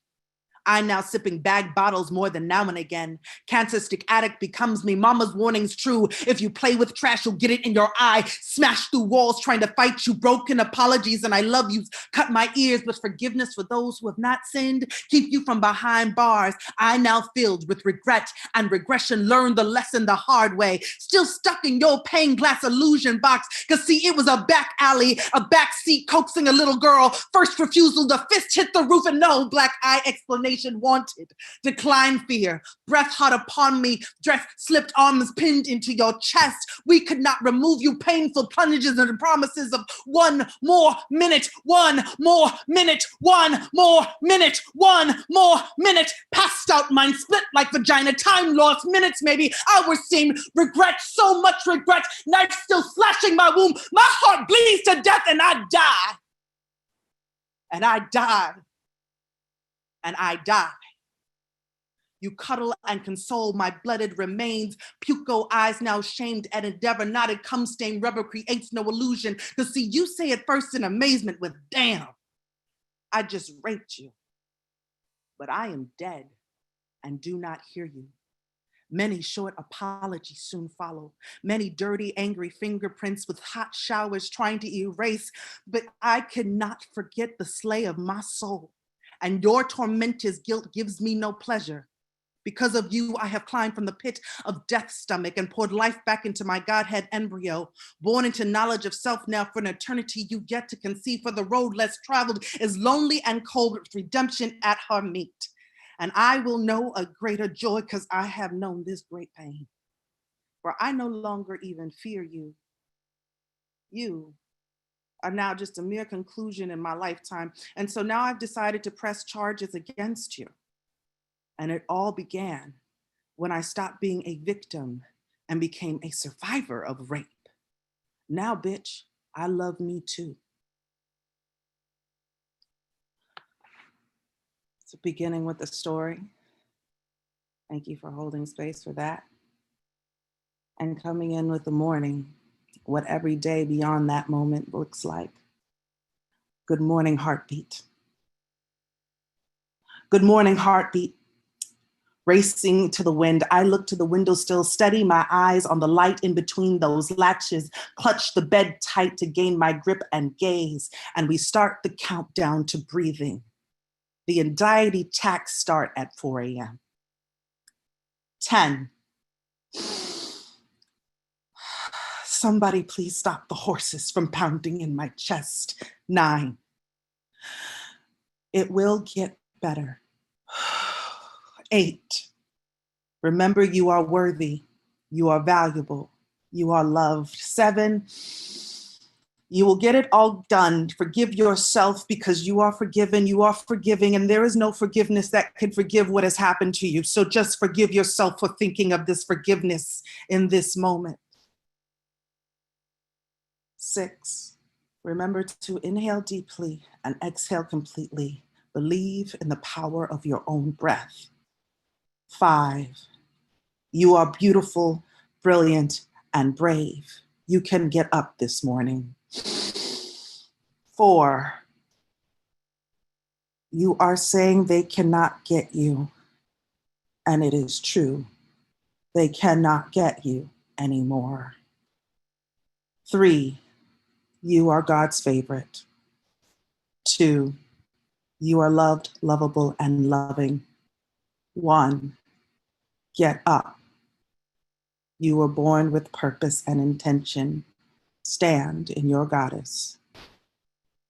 I'm now sipping bagged bottles more than now and again. Cancer stick addict becomes me. Mama's warning's true. If you play with trash, you'll get it in your eye. Smash through walls trying to fight you. Broken apologies and I love yous. Cut my ears with forgiveness for those who have not sinned. Keep you from behind bars. I now filled with regret and regression. Learned the lesson the hard way. Still stuck in your pane glass illusion box. Cause see, it was a back alley, a back seat coaxing a little girl. First refusal, the fist hit the roof and no black eye explanation. Wanted, decline fear, breath hot upon me, dress slipped arms pinned into your chest. We could not remove you, painful plunges and promises of one more minute, one more minute, one more minute, one more minute. Passed out, mind split like vagina, time lost, minutes maybe, hours seem, regret, so much regret, knife still slashing my womb, my heart bleeds to death and I die. And I die. And I die. You cuddle and console my blooded remains. Puco eyes now shamed at endeavor, knotted cum stained rubber creates no illusion. Cause see, you say it first in amazement with damn, I just raped you. But I am dead and do not hear you. Many short apologies soon follow. Many dirty, angry fingerprints with hot showers trying to erase. But I cannot forget the slay of my soul. And your tormentous guilt gives me no pleasure. Because of you, I have climbed from the pit of death's stomach and poured life back into my Godhead embryo, born into knowledge of self now for an eternity you yet to conceive, for the road less traveled is lonely and cold with redemption at her meet. And I will know a greater joy because I have known this great pain. For I no longer even fear you. You are now just a mere conclusion in my lifetime. And so now I've decided to press charges against you. And it all began when I stopped being a victim and became a survivor of rape. Now, bitch, I love me too. So beginning with the story. Thank you for holding space for that. And coming in with the morning, what every day beyond that moment looks like. Good morning, heartbeat. Good morning, heartbeat. Racing to the wind, I look to the window still, steady my eyes on the light in between those latches, clutch the bed tight to gain my grip and gaze, and we start the countdown to breathing. The anxiety attacks start at 4 a.m. 10. Somebody please stop the horses from pounding in my chest. 9. It will get better. 8, remember you are worthy, you are valuable, you are loved. 7, you will get it all done. Forgive yourself because you are forgiven, you are forgiving, and there is no forgiveness that can forgive what has happened to you. So just forgive yourself for thinking of this forgiveness in this moment. 6, remember to inhale deeply and exhale completely. Believe in the power of your own breath. 5, you are beautiful, brilliant, and brave. You can get up this morning. 4, you are saying they cannot get you, and it is true. They cannot get you anymore. 3, you are God's favorite. 2, you are loved, lovable, and loving. 1, get up. You were born with purpose and intention. Stand in your goddess.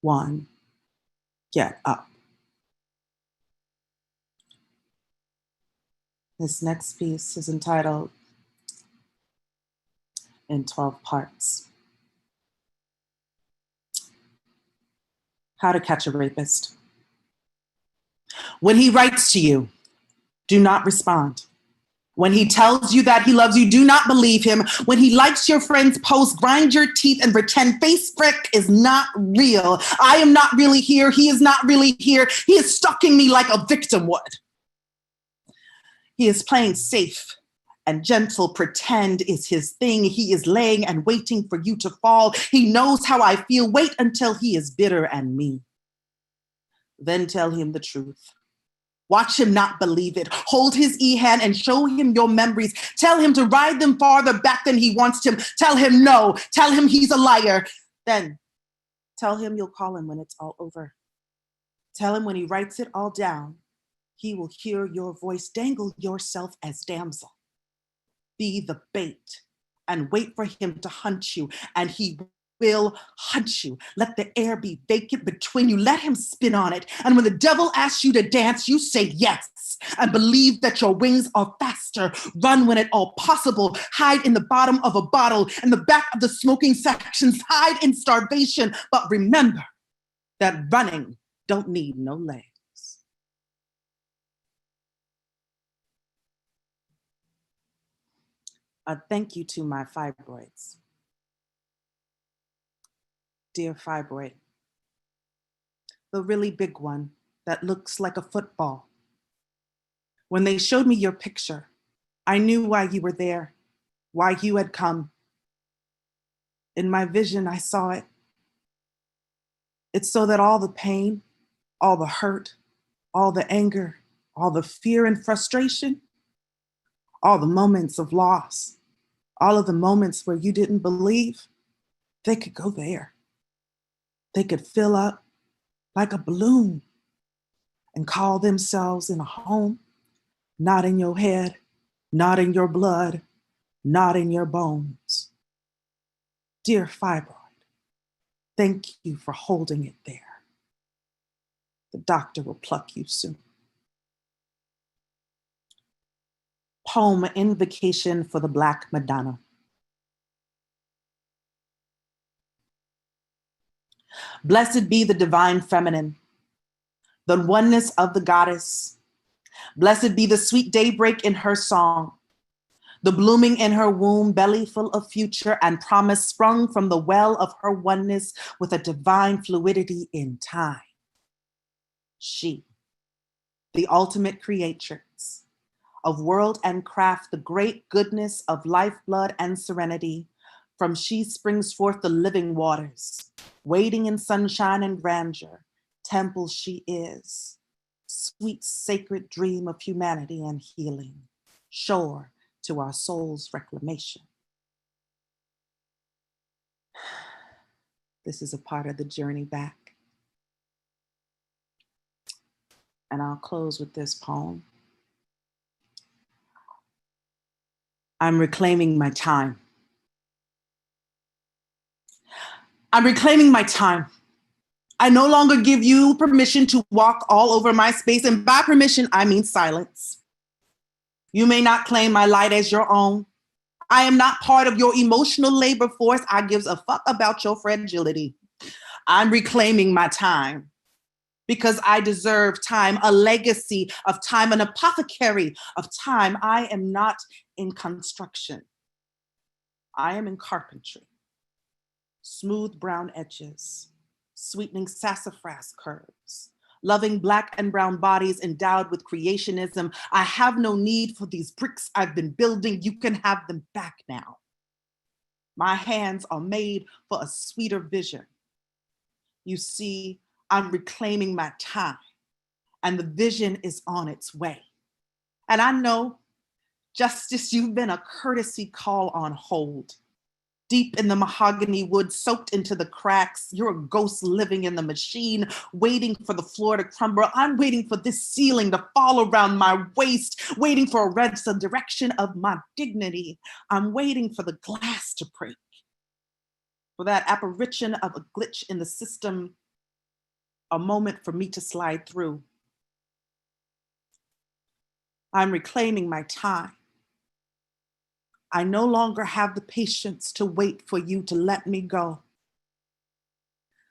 1, get up. This next piece is entitled In 12 Parts. How to Catch a Rapist. When he writes to you, do not respond. When he tells you that he loves you, do not believe him. When he likes your friend's post, grind your teeth and pretend Facebook is not real. I am not really here. He is not really here. He is stalking me like a victim would. He is playing safe and gentle. Pretend is his thing. He is laying and waiting for you to fall. He knows how I feel. Wait until he is bitter and mean. Then tell him the truth. Watch him not believe it. Hold his e-hand and show him your memories. Tell him to ride them farther back than he wants to. Tell him no. Tell him he's a liar. Then tell him you'll call him when it's all over. Tell him when he writes it all down, he will hear your voice. Dangle yourself as damsel. Be the bait and wait for him to hunt you, and he will hunt you. Let the air be vacant between you. Let him spin on it. And when the devil asks you to dance, you say yes and believe that your wings are faster. Run when at all possible. Hide in the bottom of a bottle, in the back of the smoking sections. Hide in starvation. But remember that running don't need no legs. A thank you to my fibroids. Dear fibroid, the really big one that looks like a football. When they showed me your picture, I knew why you were there, why you had come. In my vision, I saw it. It's so that all the pain, all the hurt, all the anger, all the fear and frustration, all the moments of loss, all of the moments where you didn't believe, they could go there. They could fill up like a balloon and call themselves in a home, not in your head, not in your blood, not in your bones. Dear fibroid, thank you for holding it there. The doctor will pluck you soon. Poem, Invocation for the Black Madonna. Blessed be the divine feminine, the oneness of the goddess. Blessed be the sweet daybreak in her song, the blooming in her womb, belly full of future and promise, sprung from the well of her oneness with a divine fluidity in time. She, the ultimate creatrix of world and craft, the great goodness of lifeblood and serenity. From she springs forth the living waters, waiting in sunshine and grandeur. Temple she is, sweet sacred dream of humanity and healing, shore to our soul's reclamation. This is a part of the journey back. And I'll close with this poem. I'm reclaiming my time. I'm reclaiming my time. I no longer give you permission to walk all over my space, and by permission, I mean silence. You may not claim my light as your own. I am not part of your emotional labor force. I gives a fuck about your fragility. I'm reclaiming my time because I deserve time, a legacy of time, an apothecary of time. I am not in construction. I am in carpentry. Smooth brown edges, sweetening sassafras curves, loving Black and brown bodies endowed with creationism. I have no need for these bricks I've been building. You can have them back now. My hands are made for a sweeter vision. You see, I'm reclaiming my time, and the vision is on its way. And I know, Justice, you've been a courtesy call on hold. Deep in the mahogany wood, soaked into the cracks, you're a ghost living in the machine, waiting for the floor to crumble. I'm waiting for this ceiling to fall around my waist, waiting for a resurrection of my dignity. I'm waiting for the glass to break, for that apparition of a glitch in the system, a moment for me to slide through. I'm reclaiming my time. I no longer have the patience to wait for you to let me go.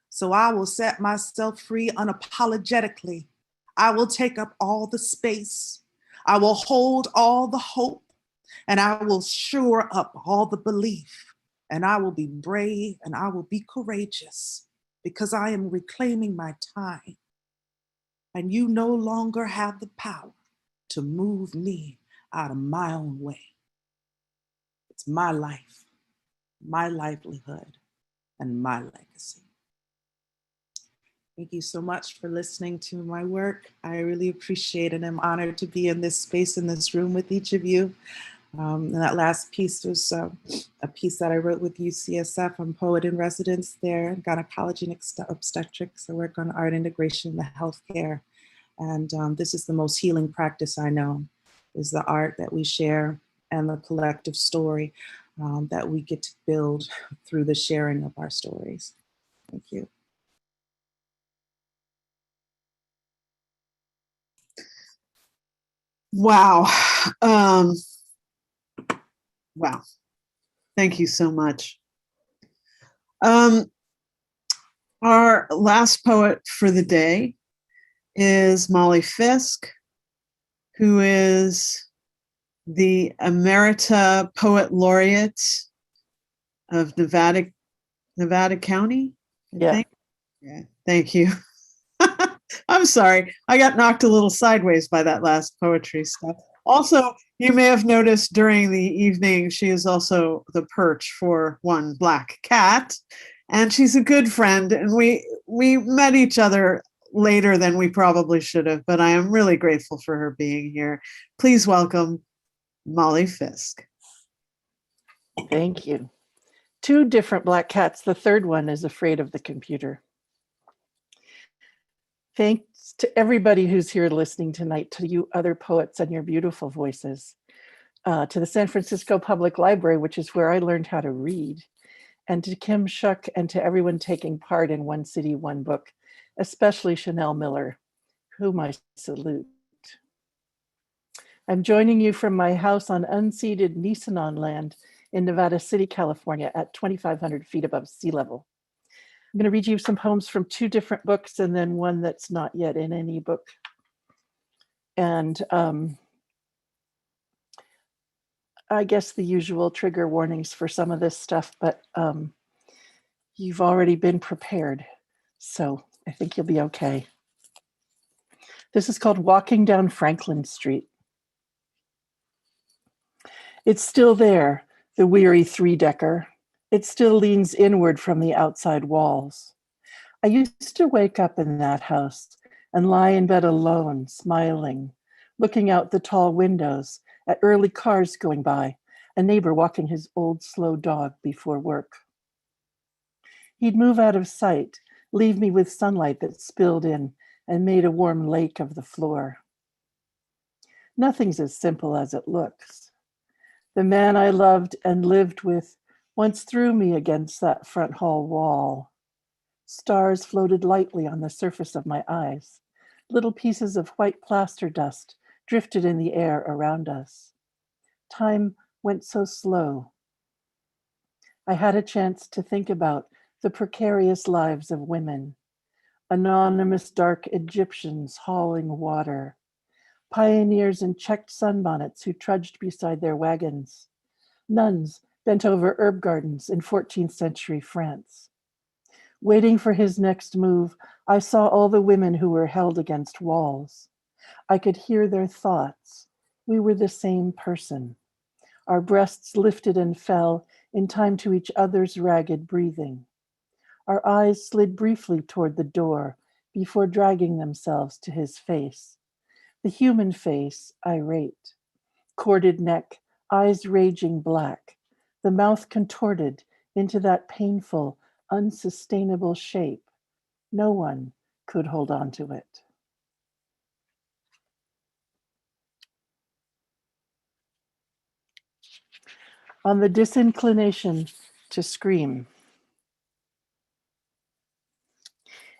So I will set myself free unapologetically. I will take up all the space. I will hold all the hope, and I will shore up all the belief, and I will be brave and I will be courageous because I am reclaiming my time. And you no longer have the power to move me out of my own way. It's my life, my livelihood, and my legacy. Thank you so much for listening to my work. I really appreciate it. I'm honored to be in this space, in this room with each of you. And that last piece was a piece that I wrote with UCSF. I'm poet in residence there, gynecology and obstetrics. I work on art integration in the healthcare. And this is the most healing practice I know, is the art that we share and the collective story that we get to build through the sharing of our stories. Thank you. Wow. Wow. Thank you so much. Our last poet for the day is Molly Fisk, who is the Emerita Poet Laureate of Nevada County, I think. Yeah, thank you. I'm sorry, I got knocked a little sideways by that last poetry stuff. Also, you may have noticed during the evening, she is also the perch for one black cat, and she's a good friend, and we met each other later than we probably should have, but I am really grateful for her being here. Please welcome Molly Fisk. Thank you. Two different black cats. The third one is afraid of the computer. Thanks to everybody who's here listening tonight, to you other poets and your beautiful voices, to the San Francisco Public Library, which is where I learned how to read, and to Kim Shuck and to everyone taking part in One City, One Book, especially Chanel Miller, whom I salute. I'm joining you from my house on unceded Nisenan land in Nevada City, California at 2,500 feet above sea level. I'm going to read you some poems from two different books and then one that's not yet in any book. And I guess the usual trigger warnings for some of this stuff, but you've already been prepared. So I think you'll be okay. This is called Walking Down Franklin Street. It's still there, the weary three-decker. It still leans inward from the outside walls. I used to wake up in that house and lie in bed alone, smiling, looking out the tall windows at early cars going by, a neighbor walking his old slow dog before work. He'd move out of sight, leave me with sunlight that spilled in and made a warm lake of the floor. Nothing's as simple as it looks. The man I loved and lived with once threw me against that front hall wall. Stars floated lightly on the surface of my eyes. Little pieces of white plaster dust drifted in the air around us. Time went so slow. I had a chance to think about the precarious lives of women, anonymous dark Egyptians hauling water, pioneers in checked sunbonnets who trudged beside their wagons, nuns bent over herb gardens in 14th century France. Waiting for his next move, I saw all the women who were held against walls. I could hear their thoughts. We were the same person. Our breasts lifted and fell in time to each other's ragged breathing. Our eyes slid briefly toward the door before dragging themselves to his face. The human face, irate. Corded neck, eyes raging black, the mouth contorted into that painful, unsustainable shape. No one could hold on to it. On the disinclination to scream.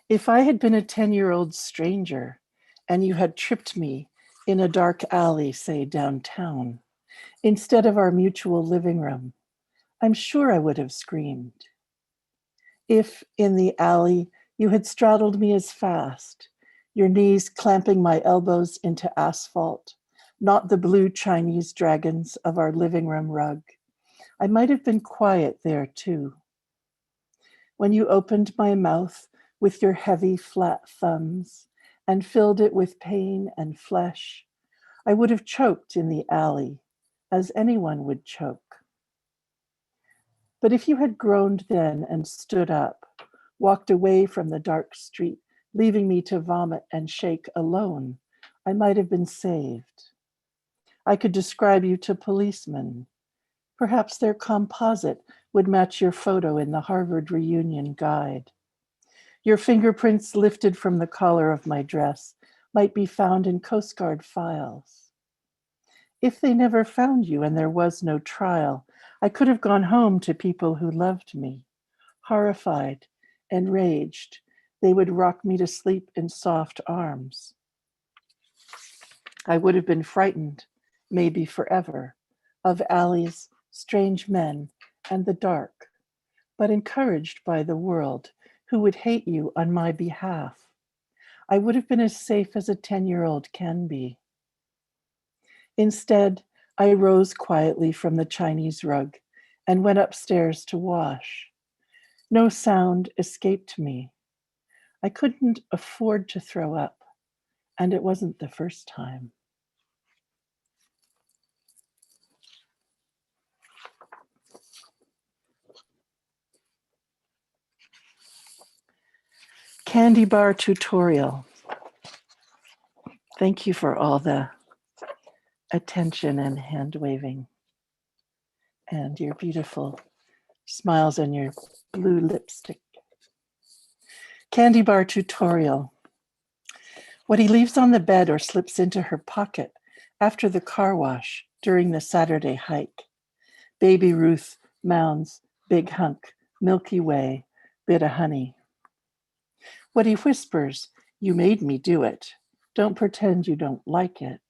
If I had been a 10-year-old stranger and you had tripped me in a dark alley, say downtown, instead of our mutual living room, I'm sure I would have screamed. If in the alley you had straddled me as fast, your knees clamping my elbows into asphalt, not the blue Chinese dragons of our living room rug, I might have been quiet there too. When you opened my mouth with your heavy flat thumbs and filled it with pain and flesh, I would have choked in the alley, as anyone would choke. But if you had groaned then and stood up, walked away from the dark street, leaving me to vomit and shake alone, I might have been saved. I could describe you to policemen. Perhaps their composite would match your photo in the Harvard reunion guide. Your fingerprints lifted from the collar of my dress might be found in Coast Guard files. If they never found you and there was no trial, I could have gone home to people who loved me. Horrified, enraged, they would rock me to sleep in soft arms. I would have been frightened, maybe forever, of alleys, strange men, and the dark, but encouraged by the world, who would hate you on my behalf. I would have been as safe as a 10-year-old can be. Instead, I rose quietly from the Chinese rug and went upstairs to wash. No sound escaped me. I couldn't afford to throw up, and it wasn't the first time. Candy bar tutorial. Thank you for all the attention and hand waving and your beautiful smiles and your blue lipstick. Candy bar tutorial. What he leaves on the bed or slips into her pocket after the car wash during the Saturday hike. Baby Ruth, Mounds, Big Hunk, Milky Way, Bit of Honey. What he whispers, you made me do it. Don't pretend you don't like it.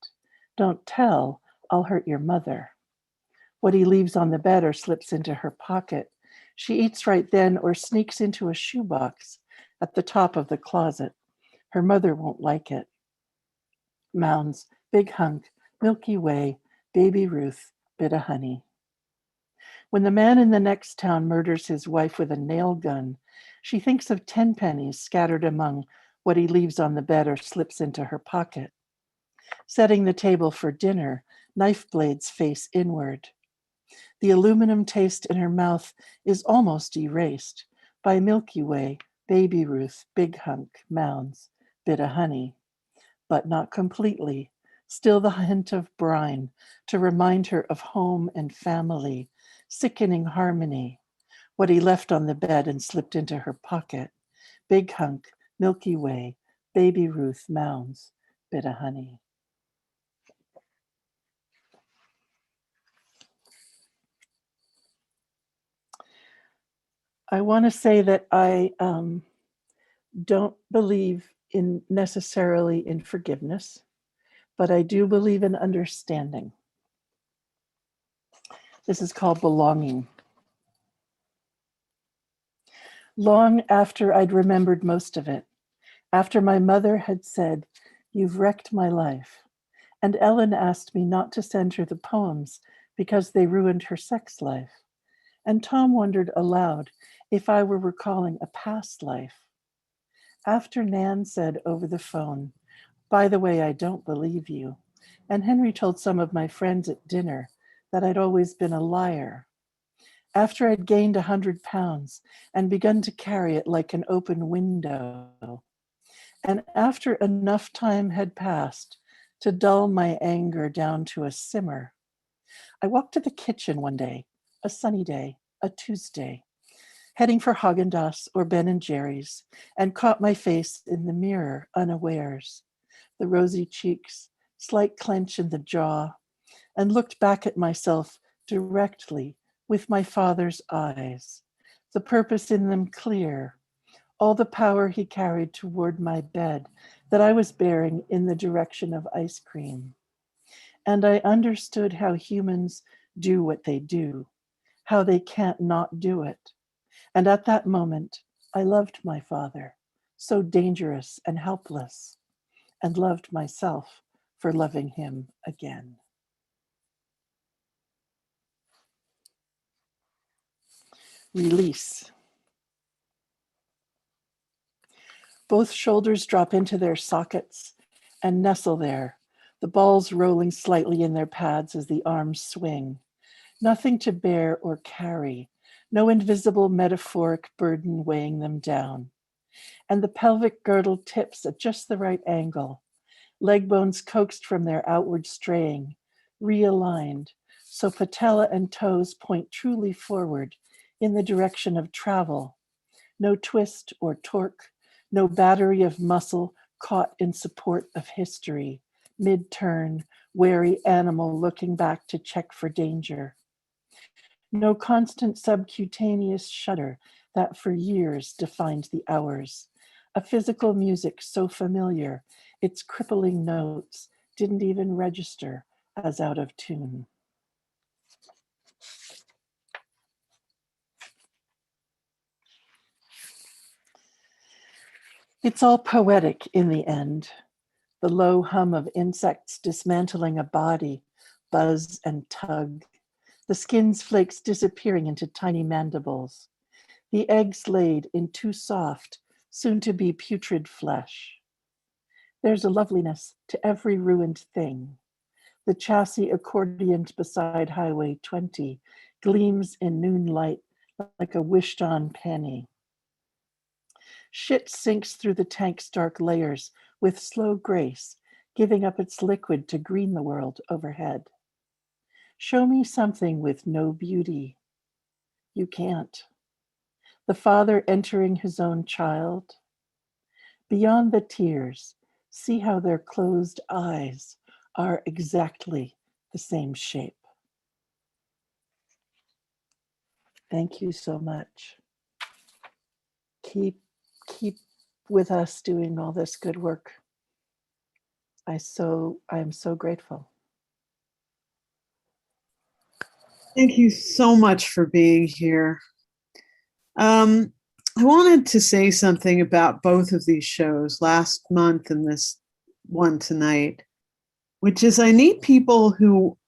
Don't tell, I'll hurt your mother. What he leaves on the bed or slips into her pocket, she eats right then or sneaks into a shoebox at the top of the closet. Her mother won't like it. Mounds, Big Hunk, Milky Way, Baby Ruth, Bit of Honey. When the man in the next town murders his wife with a nail gun, she thinks of 10 pennies scattered among what he leaves on the bed or slips into her pocket. Setting the table for dinner, knife blades face inward. The aluminum taste in her mouth is almost erased by Milky Way, Baby Ruth, Big Hunk, Mounds, Bit of Honey, but not completely. Still the hint of brine to remind her of home and family, sickening harmony. What he left on the bed and slipped into her pocket. Big Hunk, Milky Way, Baby Ruth, Mounds, Bit of Honey. I want to say that I don't believe in necessarily in forgiveness, but I do believe in understanding. This is called Belonging. Long after I'd remembered most of it, after my mother had said, "You've wrecked my life," and Ellen asked me not to send her the poems because they ruined her sex life, and Tom wondered aloud if I were recalling a past life. After Nan said over the phone, "By the way, I don't believe you," and Henry told some of my friends at dinner that I'd always been a liar. After I'd gained 100 pounds and begun to carry it like an open window, and after enough time had passed to dull my anger down to a simmer, I walked to the kitchen one day, a sunny day, a Tuesday, heading for Haagen-Dazs or Ben & Jerry's, and caught my face in the mirror unawares, the rosy cheeks, slight clench in the jaw, and looked back at myself directly with my father's eyes, the purpose in them clear, all the power he carried toward my bed that I was bearing in the direction of ice cream. And I understood how humans do what they do, how they can't not do it. And at that moment, I loved my father, so dangerous and helpless, and loved myself for loving him again. Release. Both shoulders drop into their sockets and nestle there, the balls rolling slightly in their pads as the arms swing. Nothing to bear or carry, no invisible metaphoric burden weighing them down. And the pelvic girdle tips at just the right angle, leg bones coaxed from their outward straying, realigned, so patella and toes point truly forward in the direction of travel. No twist or torque, no battery of muscle caught in support of history, mid-turn, wary animal looking back to check for danger. No constant subcutaneous shudder that for years defined the hours. A physical music so familiar, its crippling notes didn't even register as out of tune. It's all poetic in the end. The low hum of insects dismantling a body, buzz and tug. The skin's flakes disappearing into tiny mandibles. The eggs laid in too soft, soon-to-be putrid flesh. There's a loveliness to every ruined thing. The chassis accordioned beside Highway 20 gleams in noon light like a wished-on penny. Shit sinks through the tank's dark layers with slow grace, giving up its liquid to green the world overhead. Show me something with no beauty. You can't. The father entering his own child. Beyond the tears, see how their closed eyes are exactly the same shape. Thank you so much. Keep with us doing all this good work. I am so grateful. Thank you so much for being here. I wanted to say something about both of these shows, last month and this one tonight, which is I need people who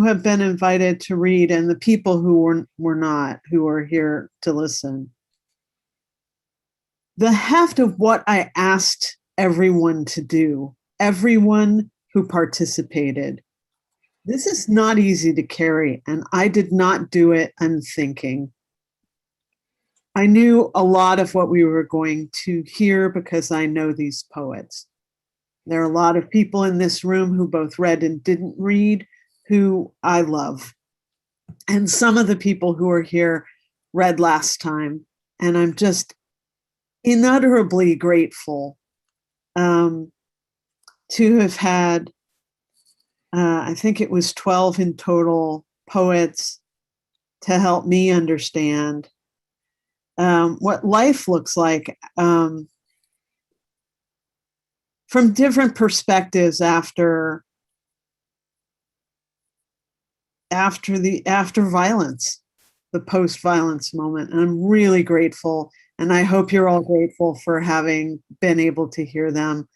have been invited to read and the people who were not, who are here to listen. The heft of what I asked everyone to do, everyone who participated. This is not easy to carry, and I did not do it unthinking. I knew a lot of what we were going to hear because I know these poets. There are a lot of people in this room who both read and didn't read, who I love. And some of the people who are here read last time, and I'm just unutterably grateful to have had, I think it was 12 in total, poets to help me understand what life looks like from different perspectives after violence, the post-violence moment. And I'm really grateful. And I hope you're all grateful for having been able to hear them.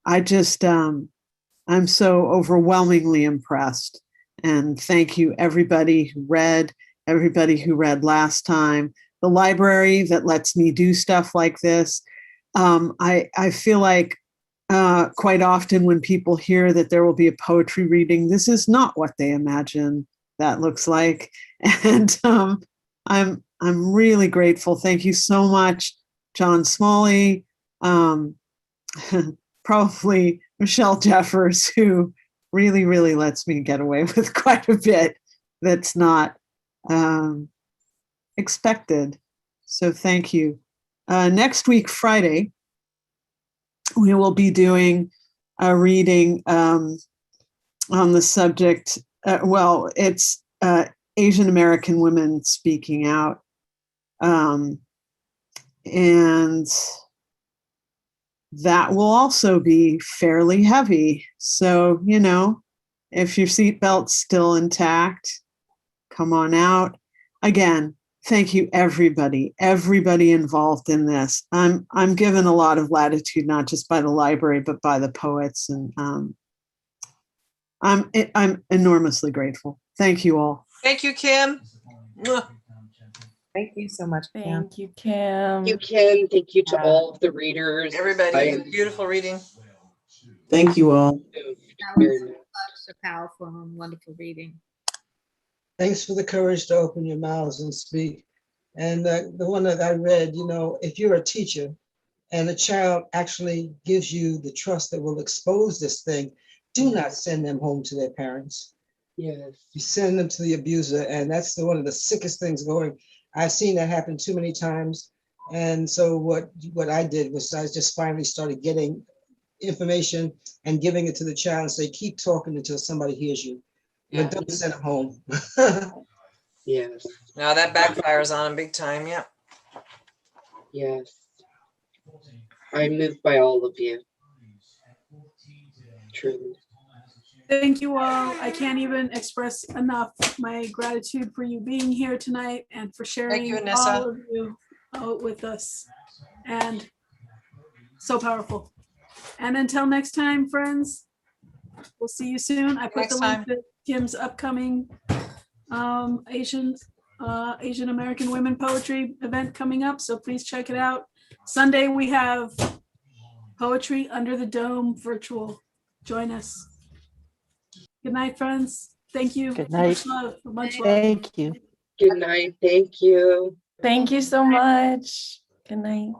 I just, I'm so overwhelmingly impressed. And thank you, everybody who read last time, the library that lets me do stuff like this. I feel like quite often when people hear that there will be a poetry reading, this is not what they imagine that looks like. And I'm really grateful. Thank you so much, John Smalley, probably Michelle Jeffers, who really, really lets me get away with quite a bit that's not expected. So thank you. Next week, Friday, we will be doing a reading on the subject. It's Asian American women speaking out. And that will also be fairly heavy. So, if your seatbelt's still intact, come on out. Again, thank you, everybody involved in this. I'm given a lot of latitude, not just by the library, but by the poets. And I'm enormously grateful. Thank you all. Thank you, Kim. Thank you so much, Kim. Thank you, Kim. Thank you, Kim. Thank you to all of the readers. Everybody, beautiful reading. Thank you all. Such a powerful and wonderful reading. Thanks for the courage to open your mouths and speak. And the one that I read, if you're a teacher and a child actually gives you the trust that will expose this thing, do not send them home to their parents. Yes. You send them to the abuser, and that's one of the sickest things going. I've seen that happen too many times. And so what I did was I just finally started getting information and giving it to the child and say, keep talking until somebody hears you. But don't send them home. Yes. No, that backfires on them big time. Yeah. Yes. I'm moved by all of you. Truly. Thank you all. I can't even express enough my gratitude for you being here tonight and for sharing Thank you, Anissa. all of you with us. And so powerful. And until next time, friends, we'll see you soon. I put Next the time. link to Kim's upcoming Asian American women poetry event coming up. So please check it out. Sunday, we have Poetry Under the Dome virtual. Join us. Good night, friends. Thank you. Good night. Much love. Much love. Thank you. Good night. Thank you. Thank you so much. Good night.